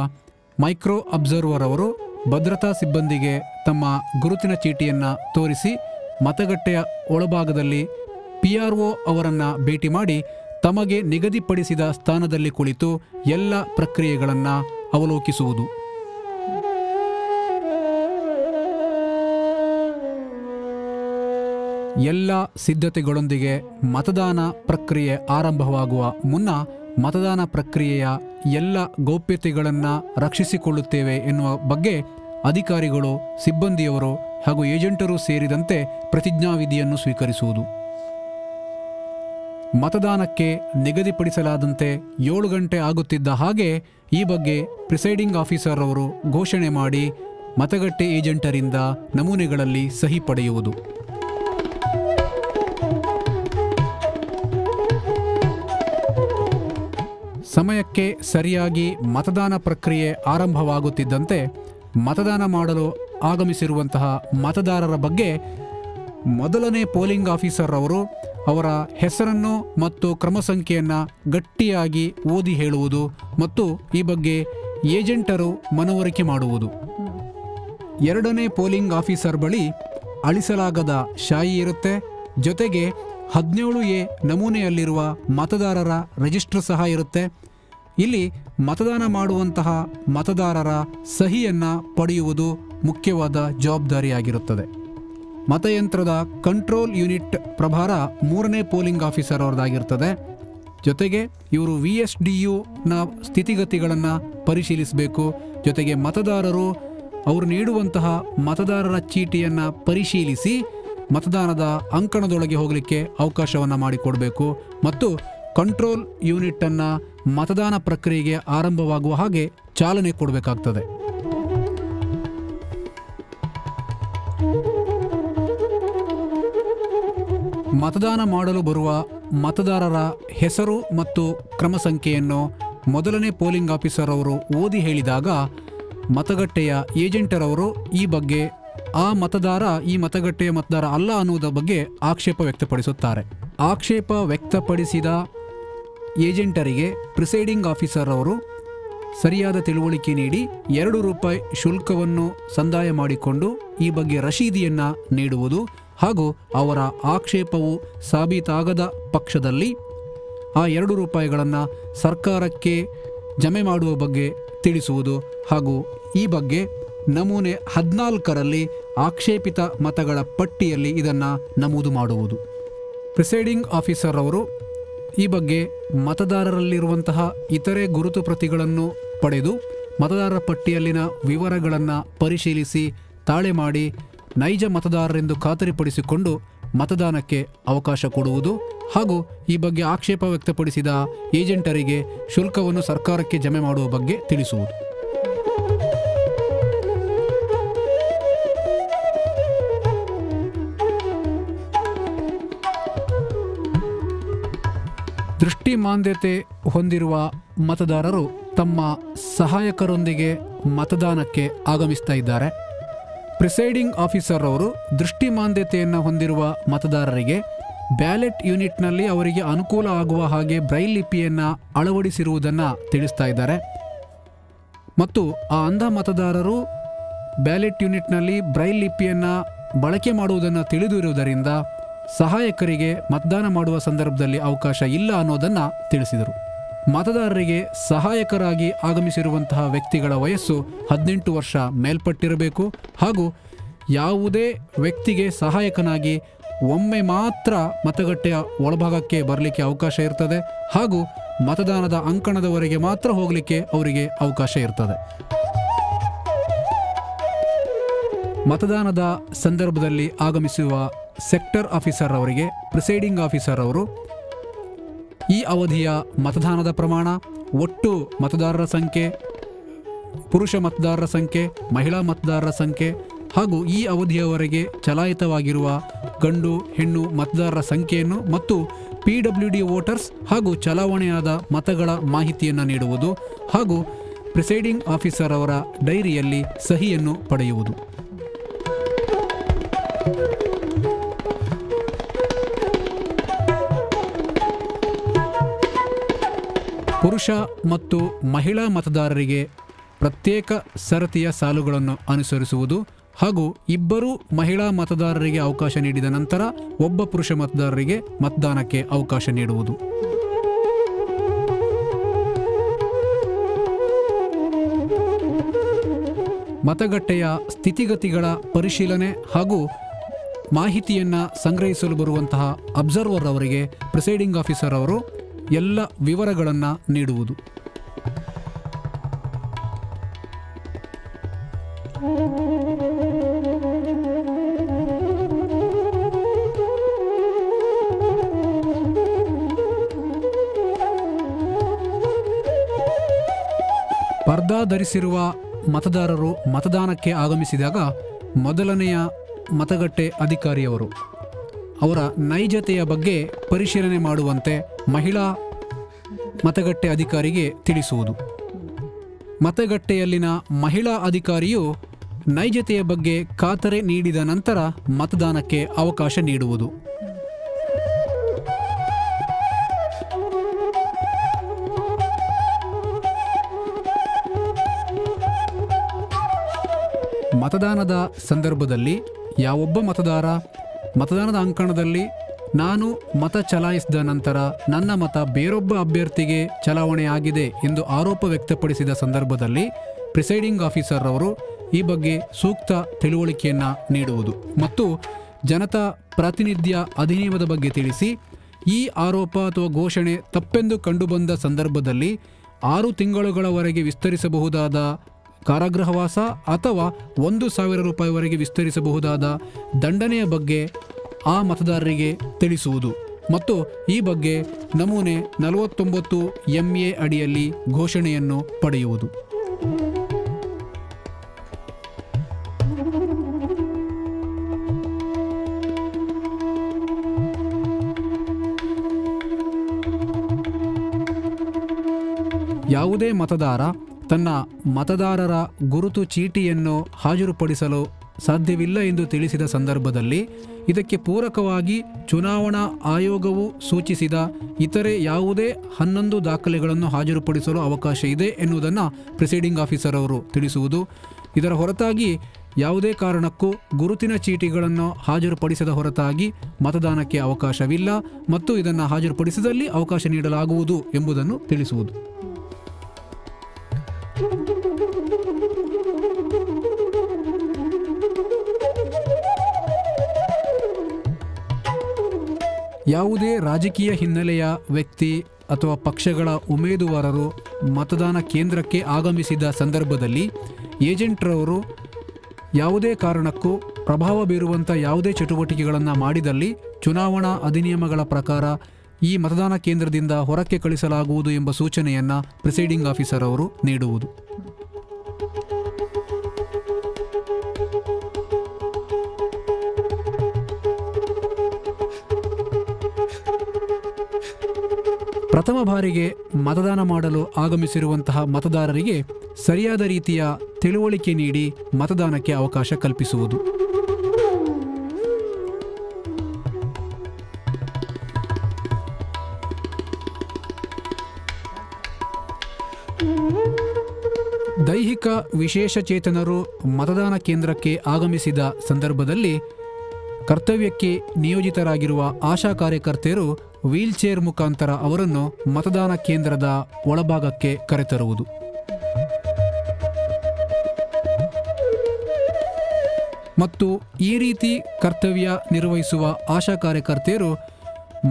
ಮೈಕ್ರೋ ಅಬ್ಸರ್ವರ್ ಅವರು ಭದ್ರತಾ ಸಿಬ್ಬಂದಿಗೆ ತಮ್ಮ ಗುರುತಿನ ಚೀಟಿಯನ್ನು ತೋರಿಸಿ ಮತಗಟ್ಟೆಯ ಒಳಭಾಗದಲ್ಲಿ PRO ಅವರನ್ನು ಭೇಟಿ ಮಾಡಿ ತಮಗೆ ನಿಗದಿಪಡಿಸಿದ ಸ್ಥಾನದಲ್ಲಿ ಕುಳಿತು ಎಲ್ಲ ಪ್ರಕ್ರಿಯೆಗಳನ್ನು ಅವಲೋಕಿಸುವುದು. ಎಲ್ಲ ಸಿದ್ಧತೆಗಳೊಂದಿಗೆ ಮತದಾನ ಪ್ರಕ್ರಿಯೆ ಆರಂಭವಾಗುವ ಮುನ್ನ ಮತದಾನ ಪ್ರಕ್ರಿಯೆಯ ಎಲ್ಲ ಗೌಪ್ಯತೆಗಳನ್ನು ರಕ್ಷಿಸಿಕೊಳ್ಳುತ್ತೇವೆ ಎನ್ನುವ ಬಗ್ಗೆ ಅಧಿಕಾರಿಗಳು, ಸಿಬ್ಬಂದಿಯವರು ಹಾಗೂ ಏಜೆಂಟರು ಸೇರಿದಂತೆ ಪ್ರತಿಜ್ಞಾವಿಧಿಯನ್ನು ಸ್ವೀಕರಿಸುವುದು. ಮತದಾನಕ್ಕೆ ನಿಗದಿಪಡಿಸಲಾದಂತೆ 7 ಗಂಟೆ ಆಗುತ್ತಿದ್ದ ಹಾಗೆ ಈ ಬಗ್ಗೆ ಪ್ರಿಸೈಡಿಂಗ್ ಆಫೀಸರ್ ಅವರು ಘೋಷಣೆ ಮಾಡಿ ಮತಗಟ್ಟೆ ಏಜೆಂಟರಿಂದ ನಮೂನೆಗಳಲ್ಲಿ ಸಹಿ ಪಡೆಯುವುದು. ಸಮಯಕ್ಕೆ ಸರಿಯಾಗಿ ಮತದಾನ ಪ್ರಕ್ರಿಯೆ ಆರಂಭವಾಗುತ್ತಿದ್ದಂತೆ ಮತದಾನ ಮಾಡಲು ಆಗಮಿಸಿರುವಂತಹ ಮತದಾರರ ಬಗ್ಗೆ ಮೊದಲನೇ ಪೋಲಿಂಗ್ ಆಫೀಸರ್ ಅವರು ಅವರ ಹೆಸರನ್ನು ಮತ್ತು ಕ್ರಮ ಸಂಖ್ಯೆಯನ್ನು ಗಟ್ಟಿಯಾಗಿ ಓದಿ ಹೇಳುವುದು ಮತ್ತು ಈ ಬಗ್ಗೆ ಏಜೆಂಟರು ಮನವರಿಕೆ ಮಾಡುವುದು. ಎರಡನೇ ಪೋಲಿಂಗ್ ಆಫೀಸರ್ ಬಳಿ ಅಳಿಸಲಾಗದ ಶಾಯಿ ಇರುತ್ತೆ. ಜೊತೆಗೆ 17A ನಮೂನೆಯಲ್ಲಿರುವ ಮತದಾರರ ರಿಜಿಸ್ಟರ್ ಸಹ ಇರುತ್ತೆ. ಇಲ್ಲಿ ಮತದಾನ ಮಾಡುವಂತಹ ಮತದಾರರ ಸಹಿಯನ್ನು ಪಡೆಯುವುದು ಮುಖ್ಯವಾದ ಜವಾಬ್ದಾರಿಯಾಗಿರುತ್ತದೆ. ಮತಯಂತ್ರದ ಕಂಟ್ರೋಲ್ ಯೂನಿಟ್ ಪ್ರಭಾರ 3ನೇ ಪೋಲಿಂಗ್ ಆಫೀಸರ್ ಅವರದಾಗಿರ್ತದೆ. ಜೊತೆಗೆ ಇವರು VSDUನ ಸ್ಥಿತಿಗತಿಗಳನ್ನು ಪರಿಶೀಲಿಸಬೇಕು. ಜೊತೆಗೆ ಮತದಾರರು ಅವರು ನೀಡುವಂತಹ ಮತದಾರರ ಚೀಟಿಯನ್ನು ಪರಿಶೀಲಿಸಿ ಮತದಾನದ ಅಂಕಣದೊಳಗೆ ಹೋಗಲಿಕ್ಕೆ ಅವಕಾಶವನ್ನು ಮಾಡಿಕೊಡಬೇಕು ಮತ್ತು ಕಂಟ್ರೋಲ್ ಯೂನಿಟನ್ನು ಮತದಾನ ಪ್ರಕ್ರಿಯೆಗೆ ಆರಂಭವಾಗುವ ಹಾಗೆ ಚಾಲನೆ ಕೊಡಬೇಕಾಗ್ತದೆ. ಮತದಾನ ಮಾಡಲು ಬರುವ ಮತದಾರರ ಹೆಸರು ಮತ್ತು ಕ್ರಮ ಸಂಖ್ಯೆಯನ್ನು ಮೊದಲನೇ ಪೋಲಿಂಗ್ ಆಫೀಸರ್ ಅವರು ಓದಿ ಹೇಳಿದಾಗ ಮತಗಟ್ಟೆಯ ಏಜೆಂಟರವರು ಈ ಬಗ್ಗೆ ಆ ಮತದಾರ ಈ ಮತಗಟ್ಟೆಯ ಮತದಾರ ಅಲ್ಲ ಅನ್ನುವುದರ ಬಗ್ಗೆ ಆಕ್ಷೇಪ ವ್ಯಕ್ತಪಡಿಸುತ್ತಾರೆ. ಆಕ್ಷೇಪ ವ್ಯಕ್ತಪಡಿಸಿದ ಏಜೆಂಟರಿಗೆ ಪ್ರಿಸೈಡಿಂಗ್ ಆಫೀಸರ್ ಅವರು ಸರಿಯಾದ ತಿಳುವಳಿಕೆ ನೀಡಿ ₹2 ಶುಲ್ಕವನ್ನು ಸಂದಾಯ ಮಾಡಿಕೊಂಡು ಈ ಬಗ್ಗೆ ರಶೀದಿಯನ್ನು ನೀಡುವುದು ಹಾಗೂ ಅವರ ಆಕ್ಷೇಪವು ಸಾಬೀತಾಗದ ಪಕ್ಷದಲ್ಲಿ ಆ ₹2 ಸರ್ಕಾರಕ್ಕೆ ಜಮೆ ಮಾಡುವ ಬಗ್ಗೆ ತಿಳಿಸುವುದು ಹಾಗೂ ಈ ಬಗ್ಗೆ ನಮೂನೆ 14ರಲ್ಲಿ ಆಕ್ಷೇಪಿತ ಮತಗಳ ಪಟ್ಟಿಯಲ್ಲಿ ಇದನ್ನು ನಮೂದು ಮಾಡುವುದು. ಪ್ರಿಸೈಡಿಂಗ್ ಆಫೀಸರ್ ಅವರು ಈ ಬಗ್ಗೆ ಮತದಾರರಲ್ಲಿರುವಂತಹ ಇತರೆ ಗುರುತು ಪ್ರತಿಗಳನ್ನು ಪಡೆದು ಮತದಾರರ ಪಟ್ಟಿಯಲ್ಲಿನ ವಿವರಗಳನ್ನು ಪರಿಶೀಲಿಸಿ ತಾಳೆ ಮಾಡಿ ನೈಜ ಮತದಾರರೆಂದು ಖಾತರಿಪಡಿಸಿಕೊಂಡು ಮತದಾನಕ್ಕೆ ಅವಕಾಶ ಕೊಡುವುದು ಹಾಗೂ ಈ ಬಗ್ಗೆ ಆಕ್ಷೇಪ ವ್ಯಕ್ತಪಡಿಸಿದ ಏಜೆಂಟರಿಗೆ ಶುಲ್ಕವನ್ನು ಸರ್ಕಾರಕ್ಕೆ ಜಮೆ ಮಾಡುವ ಬಗ್ಗೆ ತಿಳಿಸುವುದು. ದೃಷ್ಟಿಮಾಂದ್ಯತೆ ಹೊಂದಿರುವ ಮತದಾರರು ತಮ್ಮ ಸಹಾಯಕರೊಂದಿಗೆ ಮತದಾನಕ್ಕೆ ಆಗಮಿಸ್ತಾ ಇದ್ದಾರೆ. ಪ್ರಿಸೈಡಿಂಗ್ ಆಫೀಸರ್ ಅವರು ದೃಷ್ಟಿಮಾಂದ್ಯತೆಯನ್ನು ಹೊಂದಿರುವ ಮತದಾರರಿಗೆ ಬ್ಯಾಲೆಟ್ ಯೂನಿಟ್ನಲ್ಲಿ ಅವರಿಗೆ ಅನುಕೂಲ ಆಗುವ ಹಾಗೆ ಬ್ರೈಲ್ ಲಿಪಿಯನ್ನು ಅಳವಡಿಸಿರುವುದನ್ನು ತಿಳಿಸ್ತಾ ಇದ್ದಾರೆ ಮತ್ತು ಆ ಅಂಧ ಮತದಾರರು ಬ್ಯಾಲೆಟ್ ಯೂನಿಟ್ನಲ್ಲಿ ಬ್ರೈಲ್ ಲಿಪಿಯನ್ನು ಬಳಕೆ ಮಾಡುವುದನ್ನು ತಿಳಿದಿರುವುದರಿಂದ ಸಹಾಯಕರಿಗೆ ಮತದಾನ ಮಾಡುವ ಸಂದರ್ಭದಲ್ಲಿ ಅವಕಾಶ ಇಲ್ಲ ಅನ್ನೋದನ್ನು ತಿಳಿಸಿದರು. ಮತದಾರರಿಗೆ ಸಹಾಯಕರಾಗಿ ಆಗಮಿಸಿರುವಂತಹ ವ್ಯಕ್ತಿಗಳ ವಯಸ್ಸು 18 ವರ್ಷ ಮೇಲ್ಪಟ್ಟಿರಬೇಕು ಹಾಗೂ ಯಾವುದೇ ವ್ಯಕ್ತಿಗೆ ಸಹಾಯಕನಾಗಿ ಒಮ್ಮೆ ಮಾತ್ರ ಮತಗಟ್ಟೆಯ ಒಳಭಾಗಕ್ಕೆ ಬರಲಿಕ್ಕೆ ಅವಕಾಶ ಇರ್ತದೆ ಹಾಗೂ ಮತದಾನದ ಅಂಕಣದವರೆಗೆ ಮಾತ್ರ ಹೋಗಲಿಕ್ಕೆ ಅವರಿಗೆ ಅವಕಾಶ ಇರ್ತದೆ. ಮತದಾನದ ಸಂದರ್ಭದಲ್ಲಿ ಆಗಮಿಸುವ ಸೆಕ್ಟರ್ ಆಫೀಸರ್ ಅವರಿಗೆ ಪ್ರಿಸೈಡಿಂಗ್ ಆಫೀಸರ್ ಅವರು ಈ ಅವಧಿಯ ಮತದಾನದ ಪ್ರಮಾಣ, ಒಟ್ಟು ಮತದಾರರ ಸಂಖ್ಯೆ, ಪುರುಷ ಮತದಾರರ ಸಂಖ್ಯೆ, ಮಹಿಳಾ ಮತದಾರರ ಸಂಖ್ಯೆ ಹಾಗೂ ಈ ಅವಧಿಯವರೆಗೆ ಚಲಾಯಿತವಾಗಿರುವ ಗಂಡು ಹೆಣ್ಣು ಮತದಾರರ ಸಂಖ್ಯೆಯನ್ನು ಮತ್ತು PWD ವೋಟರ್ಸ್ ಹಾಗೂ ಚಲಾವಣೆಯಾದ ಮತಗಳ ಮಾಹಿತಿಯನ್ನು ನೀಡುವುದು ಹಾಗೂ ಪ್ರಿಸೈಡಿಂಗ್ ಆಫೀಸರ್ ಅವರ ಡೈರಿಯಲ್ಲಿ ಸಹಿಯನ್ನು ಪಡೆಯುವುದು. ಪುರುಷ ಮತ್ತು ಮಹಿಳಾ ಮತದಾರರಿಗೆ ಪ್ರತ್ಯೇಕ ಸರತಿಯ ಸಾಲುಗಳನ್ನು ಅನುಸರಿಸುವುದು ಹಾಗೂ ಇಬ್ಬರು ಮಹಿಳಾ ಮತದಾರರಿಗೆ ಅವಕಾಶ ನೀಡಿದ ನಂತರ ಒಬ್ಬ ಪುರುಷ ಮತದಾರರಿಗೆ ಮತದಾನಕ್ಕೆ ಅವಕಾಶ ನೀಡುವುದು. ಮತಗಟ್ಟೆಯ ಸ್ಥಿತಿಗತಿಗಳ ಪರಿಶೀಲನೆ ಹಾಗೂ ಮಾಹಿತಿಯನ್ನು ಸಂಗ್ರಹಿಸಲು ಬರುವಂತಹ ಅಬ್ಸರ್ವರ್ ಅವರಿಗೆ ಪ್ರಿಸೈಡಿಂಗ್ ಆಫೀಸರ್ ಅವರು ಎಲ್ಲ ವಿವರಗಳನ್ನು ನೀಡುವುದು. ಪರ್ದಾ ಧರಿಸಿರುವ ಮತದಾರರು ಮತದಾನಕ್ಕೆ ಆಗಮಿಸಿದಾಗ ಮೊದಲನೆಯ ಮತಗಟ್ಟೆ ಅಧಿಕಾರಿಯವರು ಅವರ ನೈಜತೆಯ ಬಗ್ಗೆ ಪರಿಶೀಲನೆ ಮಾಡುವಂತೆ ಮಹಿಳಾ ಮತಗಟ್ಟೆ ಅಧಿಕಾರಿಗೆ ತಿಳಿಸುವುದು. ಮತಗಟ್ಟೆಯಲ್ಲಿನ ಮಹಿಳಾ ಅಧಿಕಾರಿಯು ನೈಜತೆಯ ಬಗ್ಗೆ ಖಾತರಿ ನೀಡಿದ ನಂತರ ಮತದಾನಕ್ಕೆ ಅವಕಾಶ ನೀಡುವುದು. ಮತದಾನದ ಸಂದರ್ಭದಲ್ಲಿ ಯಾವೊಬ್ಬ ಮತದಾರ ಮತದಾನದ ಅಂಕಣದಲ್ಲಿ ನಾನು ಮತ ಚಲಾಯಿಸಿದ ನಂತರ ನನ್ನ ಮತ ಬೇರೊಬ್ಬ ಅಭ್ಯರ್ಥಿಗೆ ಚಲಾವಣೆ ಆಗಿದೆ ಎಂದು ಆರೋಪ ವ್ಯಕ್ತಪಡಿಸಿದ ಸಂದರ್ಭದಲ್ಲಿ ಪ್ರಿಸೈಡಿಂಗ್ ಆಫೀಸರ್ ಅವರು ಈ ಬಗ್ಗೆ ಸೂಕ್ತ ತಿಳುವಳಿಕೆಯನ್ನು ನೀಡುವುದು ಮತ್ತು ಜನತಾ ಪ್ರಾತಿನಿಧ್ಯ ಅಧಿನಿಯಮದ ಬಗ್ಗೆ ತಿಳಿಸಿ ಈ ಆರೋಪ ಅಥವಾ ಘೋಷಣೆ ತಪ್ಪೆಂದು ಕಂಡುಬಂದ ಸಂದರ್ಭದಲ್ಲಿ 6 ತಿಂಗಳುಗಳವರೆಗೆ ವಿಸ್ತರಿಸಬಹುದಾದ ಕಾರಾಗೃಹವಾಸ ಅಥವಾ 1,000 ರೂಪಾಯಿವರೆಗೆ ವಿಸ್ತರಿಸಬಹುದಾದ ದಂಡನೆಯ ಬಗ್ಗೆ ಆ ಮತದಾರರಿಗೆ ತಿಳಿಸುವುದು ಮತ್ತು ಈ ಬಗ್ಗೆ ನಮೂನೆ 49 MA ಅಡಿಯಲ್ಲಿ ಘೋಷಣೆಯನ್ನು ಪಡೆಯುವುದು. ಯಾವುದೇ ಮತದಾರ ತನ್ನ ಮತದಾರರ ಗುರುತು ಚೀಟಿಯನ್ನು ಹಾಜರುಪಡಿಸಲು ಸಾಧ್ಯವಿಲ್ಲ ಎಂದು ತಿಳಿಸಿದ ಸಂದರ್ಭದಲ್ಲಿ ಇದಕ್ಕೆ ಪೂರಕವಾಗಿ ಚುನಾವಣಾ ಆಯೋಗವು ಸೂಚಿಸಿದ ಇತರೆ ಯಾವುದೇ 11 ದಾಖಲೆಗಳನ್ನು ಹಾಜರುಪಡಿಸಲು ಅವಕಾಶ ಇದೆ ಎನ್ನುವುದನ್ನು ಪ್ರಿಸೈಡಿಂಗ್ ಆಫೀಸರ್ ಅವರು ತಿಳಿಸುವುದು. ಇದರ ಹೊರತಾಗಿ ಯಾವುದೇ ಕಾರಣಕ್ಕೂ ಗುರುತಿನ ಚೀಟಿಗಳನ್ನು ಹಾಜರುಪಡಿಸದ ಹೊರತಾಗಿ ಮತದಾನಕ್ಕೆ ಅವಕಾಶವಿಲ್ಲ ಮತ್ತು ಇದನ್ನು ಹಾಜರುಪಡಿಸಿದಲ್ಲಿ ಅವಕಾಶ ನೀಡಲಾಗುವುದು ಎಂಬುದನ್ನು ತಿಳಿಸುವುದು. ಯಾವುದೇ ರಾಜಕೀಯ ಹಿನ್ನೆಲೆಯ ವ್ಯಕ್ತಿ ಅಥವಾ ಪಕ್ಷಗಳ ಉಮೇದುವಾರರು ಮತದಾನ ಕೇಂದ್ರಕ್ಕೆ ಆಗಮಿಸಿದ ಸಂದರ್ಭದಲ್ಲಿ ಏಜೆಂಟ್ರವರು ಯಾವುದೇ ಕಾರಣಕ್ಕೂ ಪ್ರಭಾವ ಬೀರುವಂಥ ಯಾವುದೇ ಚಟುವಟಿಕೆಗಳನ್ನು ಮಾಡಿದಲ್ಲಿ ಚುನಾವಣಾ ಅಧಿನಿಯಮಗಳ ಪ್ರಕಾರ ಈ ಮತದಾನ ಕೇಂದ್ರದಿಂದ ಹೊರಕ್ಕೆ ಕಳಿಸಲಾಗುವುದು ಎಂಬ ಸೂಚನೆಯನ್ನು ಪ್ರಿಸೈಡಿಂಗ್ ಆಫೀಸರ್ ಅವರು ನೀಡುವುದು. ಪ್ರಥಮ ಬಾರಿಗೆ ಮತದಾನ ಮಾಡಲು ಆಗಮಿಸಿರುವಂತಹ ಮತದಾರರಿಗೆ ಸರಿಯಾದ ರೀತಿಯ ತಿಳುವಳಿಕೆ ನೀಡಿ ಮತದಾನಕ್ಕೆ ಅವಕಾಶ ಕಲ್ಪಿಸುವುದು. ದೈಹಿಕ ವಿಶೇಷಚೇತನರು ಮತದಾನ ಕೇಂದ್ರಕ್ಕೆ ಆಗಮಿಸಿದ ಸಂದರ್ಭದಲ್ಲಿ ಕರ್ತವ್ಯಕ್ಕೆ ನಿಯೋಜಿತರಾಗಿರುವ ಆಶಾ ಕಾರ್ಯಕರ್ತೆಯರು ವೀಲ್ಚೇರ್ ಮುಖಾಂತರ ಅವರನ್ನು ಮತದಾನ ಕೇಂದ್ರದ ಒಳಭಾಗಕ್ಕೆ ಕರೆತರುವುದು. ಮತ್ತು ಈ ರೀತಿ ಕರ್ತವ್ಯ ನಿರ್ವಹಿಸುವ ಆಶಾ ಕಾರ್ಯಕರ್ತೆಯರು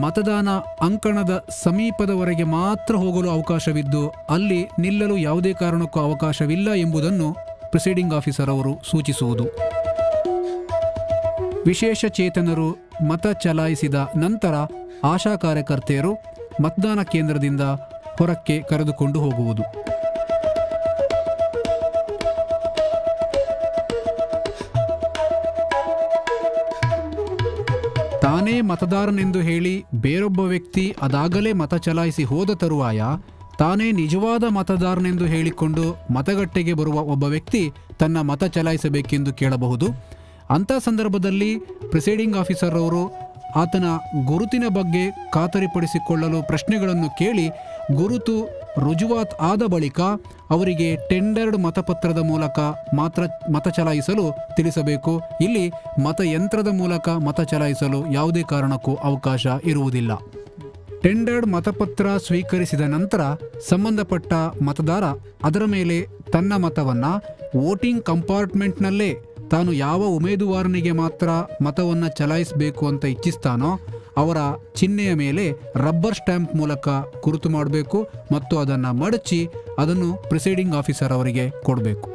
ಮತದಾನ ಅಂಕಣದ ಸಮೀಪದವರೆಗೆ ಮಾತ್ರ ಹೋಗಲು ಅವಕಾಶವಿದ್ದು ಅಲ್ಲಿ ನಿಲ್ಲಲು ಯಾವುದೇ ಕಾರಣಕ್ಕೂ ಅವಕಾಶವಿಲ್ಲ ಎಂಬುದನ್ನು ಪ್ರಿಸೈಡಿಂಗ್ ಆಫೀಸರ್ ಅವರು ಸೂಚಿಸುವುದು. ವಿಶೇಷ ಚೇತನರು ಮತ ಚಲಾಯಿಸಿದ ನಂತರ ಆಶಾ ಕಾರ್ಯಕರ್ತೆಯರು ಮತದಾನ ಕೇಂದ್ರದಿಂದ ಹೊರಕ್ಕೆ ಕರೆದುಕೊಂಡು ಹೋಗುವುದು. ತಾನೇ ಮತದಾರನೆಂದು ಹೇಳಿ ಬೇರೊಬ್ಬ ವ್ಯಕ್ತಿ ಅದಾಗಲೇ ಮತ ಚಲಾಯಿಸಿ ಹೋದ ತರುವಾಯ ತಾನೇ ನಿಜವಾದ ಮತದಾರನೆಂದು ಹೇಳಿಕೊಂಡು ಮತಗಟ್ಟೆಗೆ ಬರುವ ಒಬ್ಬ ವ್ಯಕ್ತಿ ತನ್ನ ಮತ ಚಲಾಯಿಸಬೇಕೆಂದು ಕೇಳಬಹುದು. ಅಂಥ ಸಂದರ್ಭದಲ್ಲಿ ಪ್ರಿಸೈಡಿಂಗ್ ಆಫೀಸರ್ ಅವರು ಆತನ ಗುರುತಿನ ಬಗ್ಗೆ ಖಾತರಿಪಡಿಸಿಕೊಳ್ಳಲು ಪ್ರಶ್ನೆಗಳನ್ನು ಕೇಳಿ ಗುರುತು ರುಜುವಾತ್ ಆದ ಬಳಿಕ ಅವರಿಗೆ ಟೆಂಡರ್ಡ್ ಮತಪತ್ರದ ಮೂಲಕ ಮಾತ್ರ ಮತ ಚಲಾಯಿಸಲು ತಿಳಿಸಬೇಕು. ಇಲ್ಲಿ ಮತಯಂತ್ರದ ಮೂಲಕ ಮತ ಚಲಾಯಿಸಲು ಯಾವುದೇ ಕಾರಣಕ್ಕೂ ಅವಕಾಶ ಇರುವುದಿಲ್ಲ. ಟೆಂಡರ್ಡ್ ಮತಪತ್ರ ಸ್ವೀಕರಿಸಿದ ನಂತರ ಸಂಬಂಧಪಟ್ಟ ಮತದಾರ ಅದರ ಮೇಲೆ ತನ್ನ ಮತವನ್ನು ವೋಟಿಂಗ್ ಕಂಪಾರ್ಟ್ಮೆಂಟ್ನಲ್ಲೇ ತಾನು ಯಾವ ಉಮೇದುವಾರನಿಗೆ ಮಾತ್ರ ಮತವನ್ನು ಚಲಾಯಿಸಬೇಕು ಅಂತ ಇಚ್ಛಿಸ್ತಾನೋ ಅವರ ಚಿಹ್ನೆಯ ಮೇಲೆ ರಬ್ಬರ್ ಸ್ಟ್ಯಾಂಪ್ ಮೂಲಕ ಗುರುತು ಮಾಡಬೇಕು ಮತ್ತು ಅದನ್ನು ಮಡಚಿ ಅದನ್ನು ಪ್ರಿಸೈಡಿಂಗ್ ಆಫೀಸರ್ ಅವರಿಗೆ ಕೊಡಬೇಕು.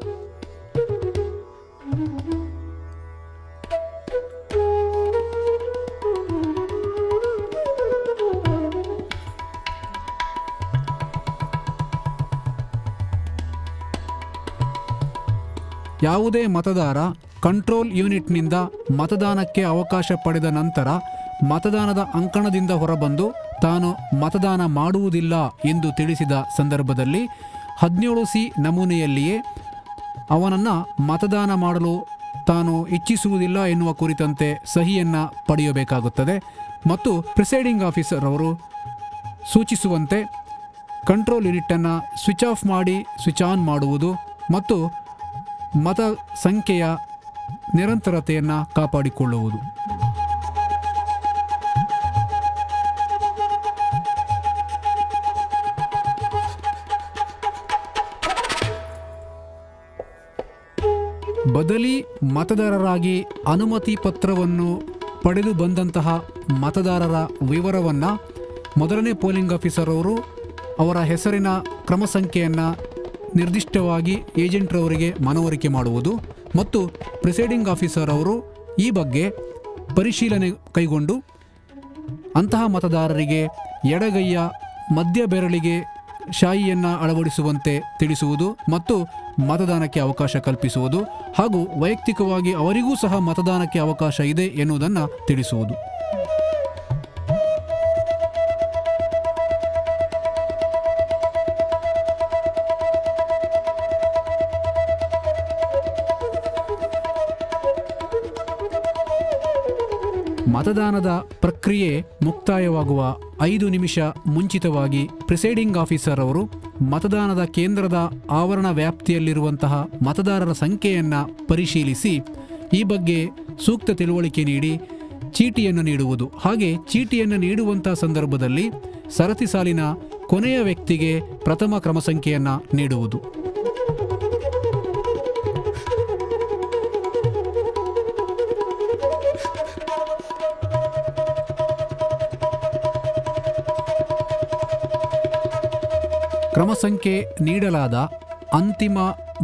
ಯಾವುದೇ ಮತದಾರ ಕಂಟ್ರೋಲ್ ಯೂನಿಟ್ನಿಂದ ಮತದಾನಕ್ಕೆ ಅವಕಾಶ ಪಡೆದ ನಂತರ ಮತದಾನದ ಅಂಕಣದಿಂದ ಹೊರಬಂದು ತಾನು ಮತದಾನ ಮಾಡುವುದಿಲ್ಲ ಎಂದು ತಿಳಿಸಿದ ಸಂದರ್ಭದಲ್ಲಿ 17C ನಮೂನೆಯಲ್ಲಿಯೇ ಅವನನ್ನು ಮತದಾನ ಮಾಡಲು ತಾನು ಇಚ್ಛಿಸುವುದಿಲ್ಲ ಎನ್ನುವ ಕುರಿತಂತೆ ಸಹಿಯನ್ನು ಪಡೆಯಬೇಕಾಗುತ್ತದೆ ಮತ್ತು ಪ್ರಿಸೈಡಿಂಗ್ ಆಫೀಸರ್ ಅವರು ಸೂಚಿಸುವಂತೆ ಕಂಟ್ರೋಲ್ ಯೂನಿಟನ್ನು ಸ್ವಿಚ್ ಆಫ್ ಮಾಡಿ ಸ್ವಿಚ್ ಆನ್ ಮಾಡುವುದು ಮತ್ತು ಮತ ಸಂಖ್ಯೆಯ ನಿರಂತರತೆಯನ್ನು ಕಾಪಾಡಿಕೊಳ್ಳುವುದು. ಬದಲಿ ಮತದಾರರಾಗಿ ಅನುಮತಿ ಪತ್ರವನ್ನು ಪಡೆದು ಬಂದಂತಹ ಮತದಾರರ ವಿವರವನ್ನು ಮೊದಲನೇ ಪೋಲಿಂಗ್ ಆಫೀಸರ್ ಅವರು ಅವರ ಹೆಸರಿನ ಕ್ರಮ ಸಂಖ್ಯೆಯನ್ನು ನಿರ್ದಿಷ್ಟವಾಗಿ ಏಜೆಂಟ್ರವರಿಗೆ ಮನವರಿಕೆ ಮಾಡುವುದು ಮತ್ತು ಪ್ರಿಸೈಡಿಂಗ್ ಆಫೀಸರ್ ಅವರು ಈ ಬಗ್ಗೆ ಪರಿಶೀಲನೆ ಕೈಗೊಂಡು ಅಂತಹ ಮತದಾರರಿಗೆ ಎಡಗೈಯ ಮಧ್ಯ ಬೆರಳಿಗೆ ಶಾಯಿಯನ್ನು ಅಳವಡಿಸುವಂತೆ ತಿಳಿಸುವುದು ಮತ್ತು ಮತದಾನಕ್ಕೆ ಅವಕಾಶ ಕಲ್ಪಿಸುವುದು ಹಾಗೂ ವೈಯಕ್ತಿಕವಾಗಿ ಅವರಿಗೂ ಸಹ ಮತದಾನಕ್ಕೆ ಅವಕಾಶ ಇದೆ ಎನ್ನುವುದನ್ನು ತಿಳಿಸುವುದು. ಮತದಾನದ ಪ್ರಕ್ರಿಯೆ ಮುಕ್ತಾಯವಾಗುವ 5 ನಿಮಿಷ ಮುಂಚಿತವಾಗಿ ಪ್ರಿಸೈಡಿಂಗ್ ಆಫೀಸರ್ ಅವರು ಮತದಾನದ ಕೇಂದ್ರದ ಆವರಣ ವ್ಯಾಪ್ತಿಯಲ್ಲಿರುವಂತಹ ಮತದಾರರ ಸಂಖ್ಯೆಯನ್ನು ಪರಿಶೀಲಿಸಿ ಈ ಬಗ್ಗೆ ಸೂಕ್ತ ತಿಳುವಳಿಕೆ ನೀಡಿ ಚೀಟಿಯನ್ನು ನೀಡುವುದು. ಹಾಗೆ ಚೀಟಿಯನ್ನು ನೀಡುವಂಥ ಸಂದರ್ಭದಲ್ಲಿ ಸರತಿ ಸಾಲಿನ ಕೊನೆಯ ವ್ಯಕ್ತಿಗೆ ಪ್ರಥಮ ಕ್ರಮ ಸಂಖ್ಯೆಯನ್ನು ನೀಡುವುದು. ಕ್ರಮ ಸಂಖ್ಯೆ ನೀಡಲಾದ ಅಂತಿಮ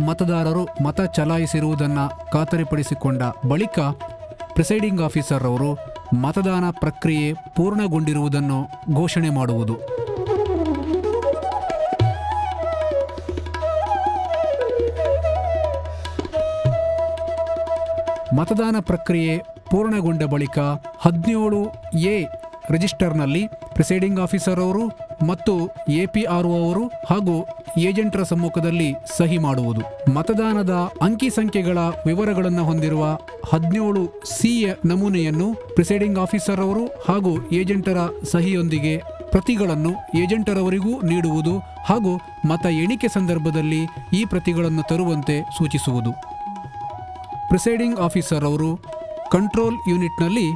ಮತದಾರರು ಮತ ಚಲಾಯಿಸಿರುವುದನ್ನು ಖಾತರಿಪಡಿಸಿಕೊಂಡ ಬಳಿಕ ಪ್ರಿಸೈಡಿಂಗ್ ಆಫೀಸರ್ ಅವರು ಮತದಾನ ಪ್ರಕ್ರಿಯೆ ಪೂರ್ಣಗೊಂಡಿರುವುದನ್ನು ಘೋಷಣೆ ಮಾಡುವುದು. ಮತದಾನ ಪ್ರಕ್ರಿಯೆ ಪೂರ್ಣಗೊಂಡ ಬಳಿಕ 17A ರಿಜಿಸ್ಟರ್ನಲ್ಲಿ ಪ್ರಿಸೈಡಿಂಗ್ ಆಫೀಸರ್ ಅವರು ಮತ್ತು APRO ಅವರು ಹಾಗೂ ಏಜೆಂಟರ ಸಮ್ಮುಖದಲ್ಲಿ ಸಹಿ ಮಾಡುವುದು. ಮತದಾನದ ಅಂಕಿ ಸಂಖ್ಯೆಗಳ ವಿವರಗಳನ್ನು ಹೊಂದಿರುವ 17C ನಮೂನೆಯನ್ನು ಪ್ರಿಸೈಡಿಂಗ್ ಆಫೀಸರ್ ಅವರು ಹಾಗೂ ಏಜೆಂಟರ ಸಹಿಯೊಂದಿಗೆ ಪ್ರತಿಗಳನ್ನು ಏಜೆಂಟರವರಿಗೂ ನೀಡುವುದು ಹಾಗೂ ಮತ ಎಣಿಕೆ ಸಂದರ್ಭದಲ್ಲಿ ಈ ಪ್ರತಿಗಳನ್ನು ತರುವಂತೆ ಸೂಚಿಸುವುದು. ಪ್ರಿಸೈಡಿಂಗ್ ಆಫೀಸರ್ ಅವರು ಕಂಟ್ರೋಲ್ ಯೂನಿಟ್ನಲ್ಲಿ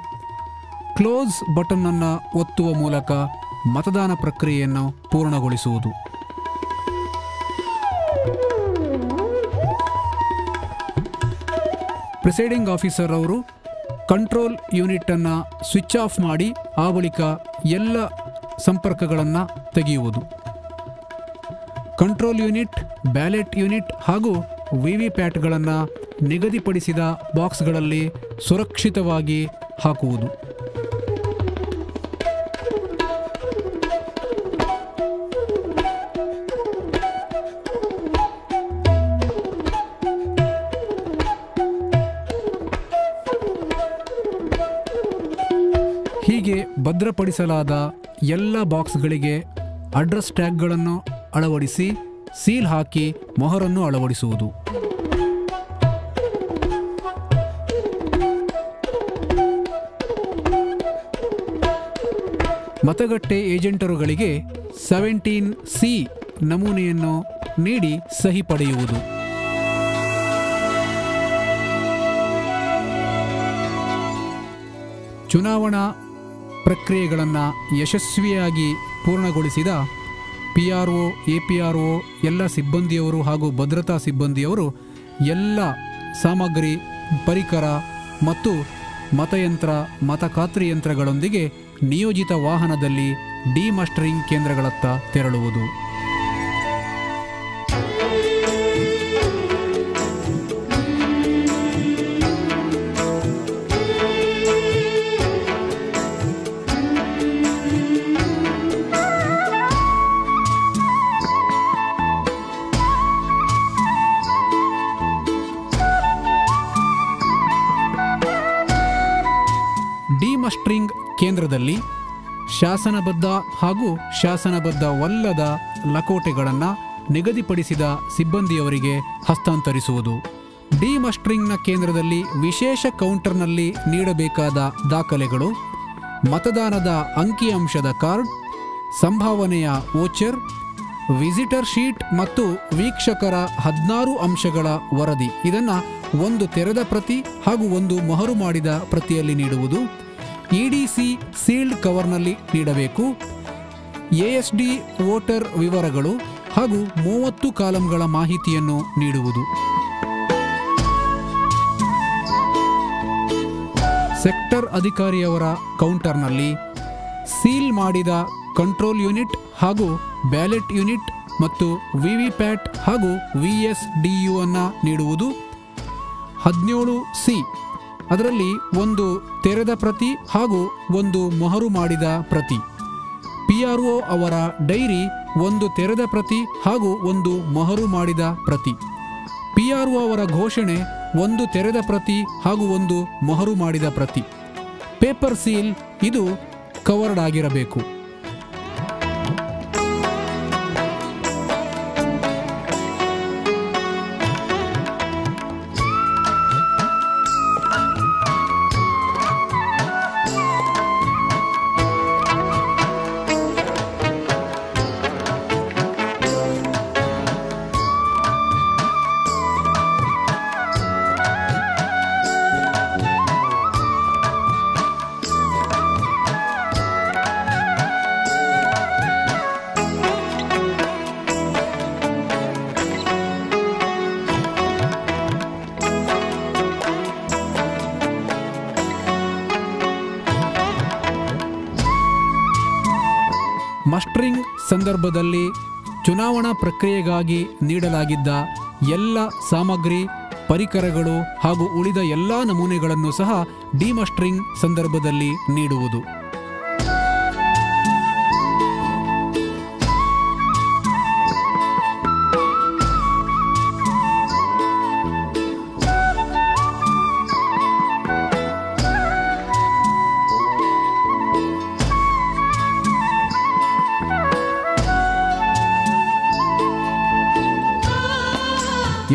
ಕ್ಲೋಸ್ ಬಟನ್ ಅನ್ನು ಒತ್ತುವ ಮೂಲಕ ಮತದಾನ ಪ್ರಕ್ರಿಯೆಯನ್ನು ಪೂರ್ಣಗೊಳಿಸುವುದು. ಪ್ರಿಸೈಡಿಂಗ್ ಆಫೀಸರ್ ಅವರು ಕಂಟ್ರೋಲ್ ಯೂನಿಟ್ ಅನ್ನು ಸ್ವಿಚ್ ಆಫ್ ಮಾಡಿ ಆ ಬಳಿಕ ಎಲ್ಲ ಸಂಪರ್ಕಗಳನ್ನು ತೆಗೆಯುವುದು. ಕಂಟ್ರೋಲ್ ಯೂನಿಟ್, ಬ್ಯಾಲೆಟ್ ಯೂನಿಟ್ ಹಾಗೂ ವಿವಿಪ್ಯಾಟ್ಗಳನ್ನು ನಿಗದಿಪಡಿಸಿದ ಬಾಕ್ಸ್ಗಳಲ್ಲಿ ಸುರಕ್ಷಿತವಾಗಿ ಹಾಕುವುದು. ಹೀಗೆ ಭದ್ರಪಡಿಸಲಾದ ಎಲ್ಲ ಬಾಕ್ಸ್ಗಳಿಗೆ ಅಡ್ರೆಸ್ ಟ್ಯಾಗ್ಗಳನ್ನು ಅಳವಡಿಸಿ ಸೀಲ್ ಹಾಕಿ ಮೊಹರನ್ನು ಅಳವಡಿಸುವುದು. ಮತಗಟ್ಟೆ ಏಜೆಂಟರುಗಳಿಗೆ 17C ನಮೂನೆಯನ್ನು ನೀಡಿ ಸಹಿ ಪಡೆಯುವುದು. ಚುನಾವಣಾ ಪ್ರಕ್ರಿಯೆಗಳನ್ನು ಯಶಸ್ವಿಯಾಗಿ ಪೂರ್ಣಗೊಳಿಸಿದ PRO, APRO ಎಲ್ಲ ಸಿಬ್ಬಂದಿಯವರು ಹಾಗೂ ಭದ್ರತಾ ಸಿಬ್ಬಂದಿಯವರು ಎಲ್ಲ ಸಾಮಗ್ರಿ, ಪರಿಕರ ಮತ್ತು ಮತಯಂತ್ರ, ಮತ ಖಾತ್ರಿ ಯಂತ್ರಗಳೊಂದಿಗೆ ನಿಯೋಜಿತ ವಾಹನದಲ್ಲಿ ಡಿಮಾಸ್ಟರಿಂಗ್ ಕೇಂದ್ರಗಳತ್ತ ತೆರಳುವುದು. ಡಿಮಾಸ್ಟರಿಂಗ್ ಕೇಂದ್ರದಲ್ಲಿ ಶಾಸನಬದ್ಧ ಹಾಗೂ ಶಾಸನಬದ್ಧವಲ್ಲದ ಲಕೋಟೆಗಳನ್ನು ನಿಗದಿಪಡಿಸಿದ ಸಿಬ್ಬಂದಿಯವರಿಗೆ ಹಸ್ತಾಂತರಿಸುವುದು. ಡಿಮಾಸ್ಟರಿಂಗ್ನ ಕೇಂದ್ರದಲ್ಲಿ ವಿಶೇಷ ಕೌಂಟರ್ನಲ್ಲಿ ನೀಡಬೇಕಾದ ದಾಖಲೆಗಳು ಮತದಾನದ ಅಂಕಿಅಂಶದ ಕಾರ್ಡ್, ಸಂಭಾವನೆಯ ವೋಚರ್, ವಿಸಿಟರ್ ಶೀಟ್ ಮತ್ತು ವೀಕ್ಷಕರ 16 ಅಂಶಗಳ ವರದಿ ಇದನ್ನು ಒಂದು ತೆರೆದ ಪ್ರತಿ ಹಾಗೂ ಒಂದು ಮೊಹರು ಮಾಡಿದ ಪ್ರತಿಯಲ್ಲಿ ನೀಡುವುದು. ಇಡಿಸಿ ಸೀಲ್ಡ್ ಕವರ್ನಲ್ಲಿ ನೀಡಬೇಕು. ಎಎಸ್ಡಿ ವೋಟರ್ ವಿವರಗಳು ಹಾಗೂ 30 ಕಾಲಂಗಳ ಮಾಹಿತಿಯನ್ನು ನೀಡುವುದು. ಸೆಕ್ಟರ್ ಅಧಿಕಾರಿಯವರ ಕೌಂಟರ್ನಲ್ಲಿ ಸೀಲ್ ಮಾಡಿದ ಕಂಟ್ರೋಲ್ ಯೂನಿಟ್ ಹಾಗೂ ಬ್ಯಾಲೆಟ್ ಯೂನಿಟ್ ಮತ್ತು ವಿವಿಪ್ಯಾಟ್ ಹಾಗೂ VSDU ಅನ್ನು ನೀಡುವುದು. 17C ಅದರಲ್ಲಿ ಒಂದು ತೆರೆದ ಪ್ರತಿ ಹಾಗೂ ಒಂದು ಮೊಹರು ಮಾಡಿದ ಪ್ರತಿ. PRO ಅವರ ಡೈರಿ ಒಂದು ತೆರೆದ ಪ್ರತಿ ಹಾಗೂ ಒಂದು ಮೊಹರು ಮಾಡಿದ ಪ್ರತಿ. PRO ಅವರ ಘೋಷಣೆ ಒಂದು ತೆರೆದ ಪ್ರತಿ ಹಾಗೂ ಒಂದು ಮೊಹರು ಮಾಡಿದ ಪ್ರತಿ. ಪೇಪರ್ ಸೀಲ್ ಇದು ಕವರ್ಡ್ ಆಗಿರಬೇಕು. ಮಸ್ಟರಿಂಗ್ ಸಂದರ್ಭದಲ್ಲಿ ಚುನಾವಣಾ ಪ್ರಕ್ರಿಯೆಗಾಗಿ ನೀಡಲಾಗಿದ್ದ ಎಲ್ಲ ಸಾಮಗ್ರಿ, ಪರಿಕರಗಳು ಹಾಗೂ ಉಳಿದ ಎಲ್ಲ ನಮೂನೆಗಳನ್ನು ಸಹ ಡಿಮಸ್ಟರಿಂಗ್ ಸಂದರ್ಭದಲ್ಲಿ ನೀಡುವುದು.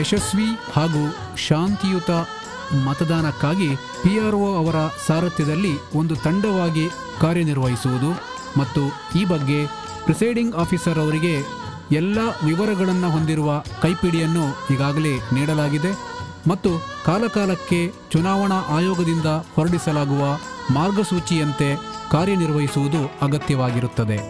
ಯಶಸ್ವಿ ಹಾಗೂ ಶಾಂತಿಯುತ ಮತದಾನಕ್ಕಾಗಿ PRO ಅವರ ಸಾರಥ್ಯದಲ್ಲಿ ಒಂದು ತಂಡವಾಗಿ ಕಾರ್ಯನಿರ್ವಹಿಸುವುದು ಮತ್ತು ಈ ಬಗ್ಗೆ ಪ್ರಿಸೈಡಿಂಗ್ ಆಫೀಸರ್ ಅವರಿಗೆ ಎಲ್ಲ ವಿವರಗಳನ್ನು ಹೊಂದಿರುವ ಕೈಪಿಡಿಯನ್ನು ಈಗಾಗಲೇ ನೀಡಲಾಗಿದೆ ಮತ್ತು ಕಾಲಕಾಲಕ್ಕೆ ಚುನಾವಣಾ ಆಯೋಗದಿಂದ ಹೊರಡಿಸಲಾಗುವ ಮಾರ್ಗಸೂಚಿಯಂತೆ ಕಾರ್ಯನಿರ್ವಹಿಸುವುದು ಅಗತ್ಯವಾಗಿರುತ್ತದೆ.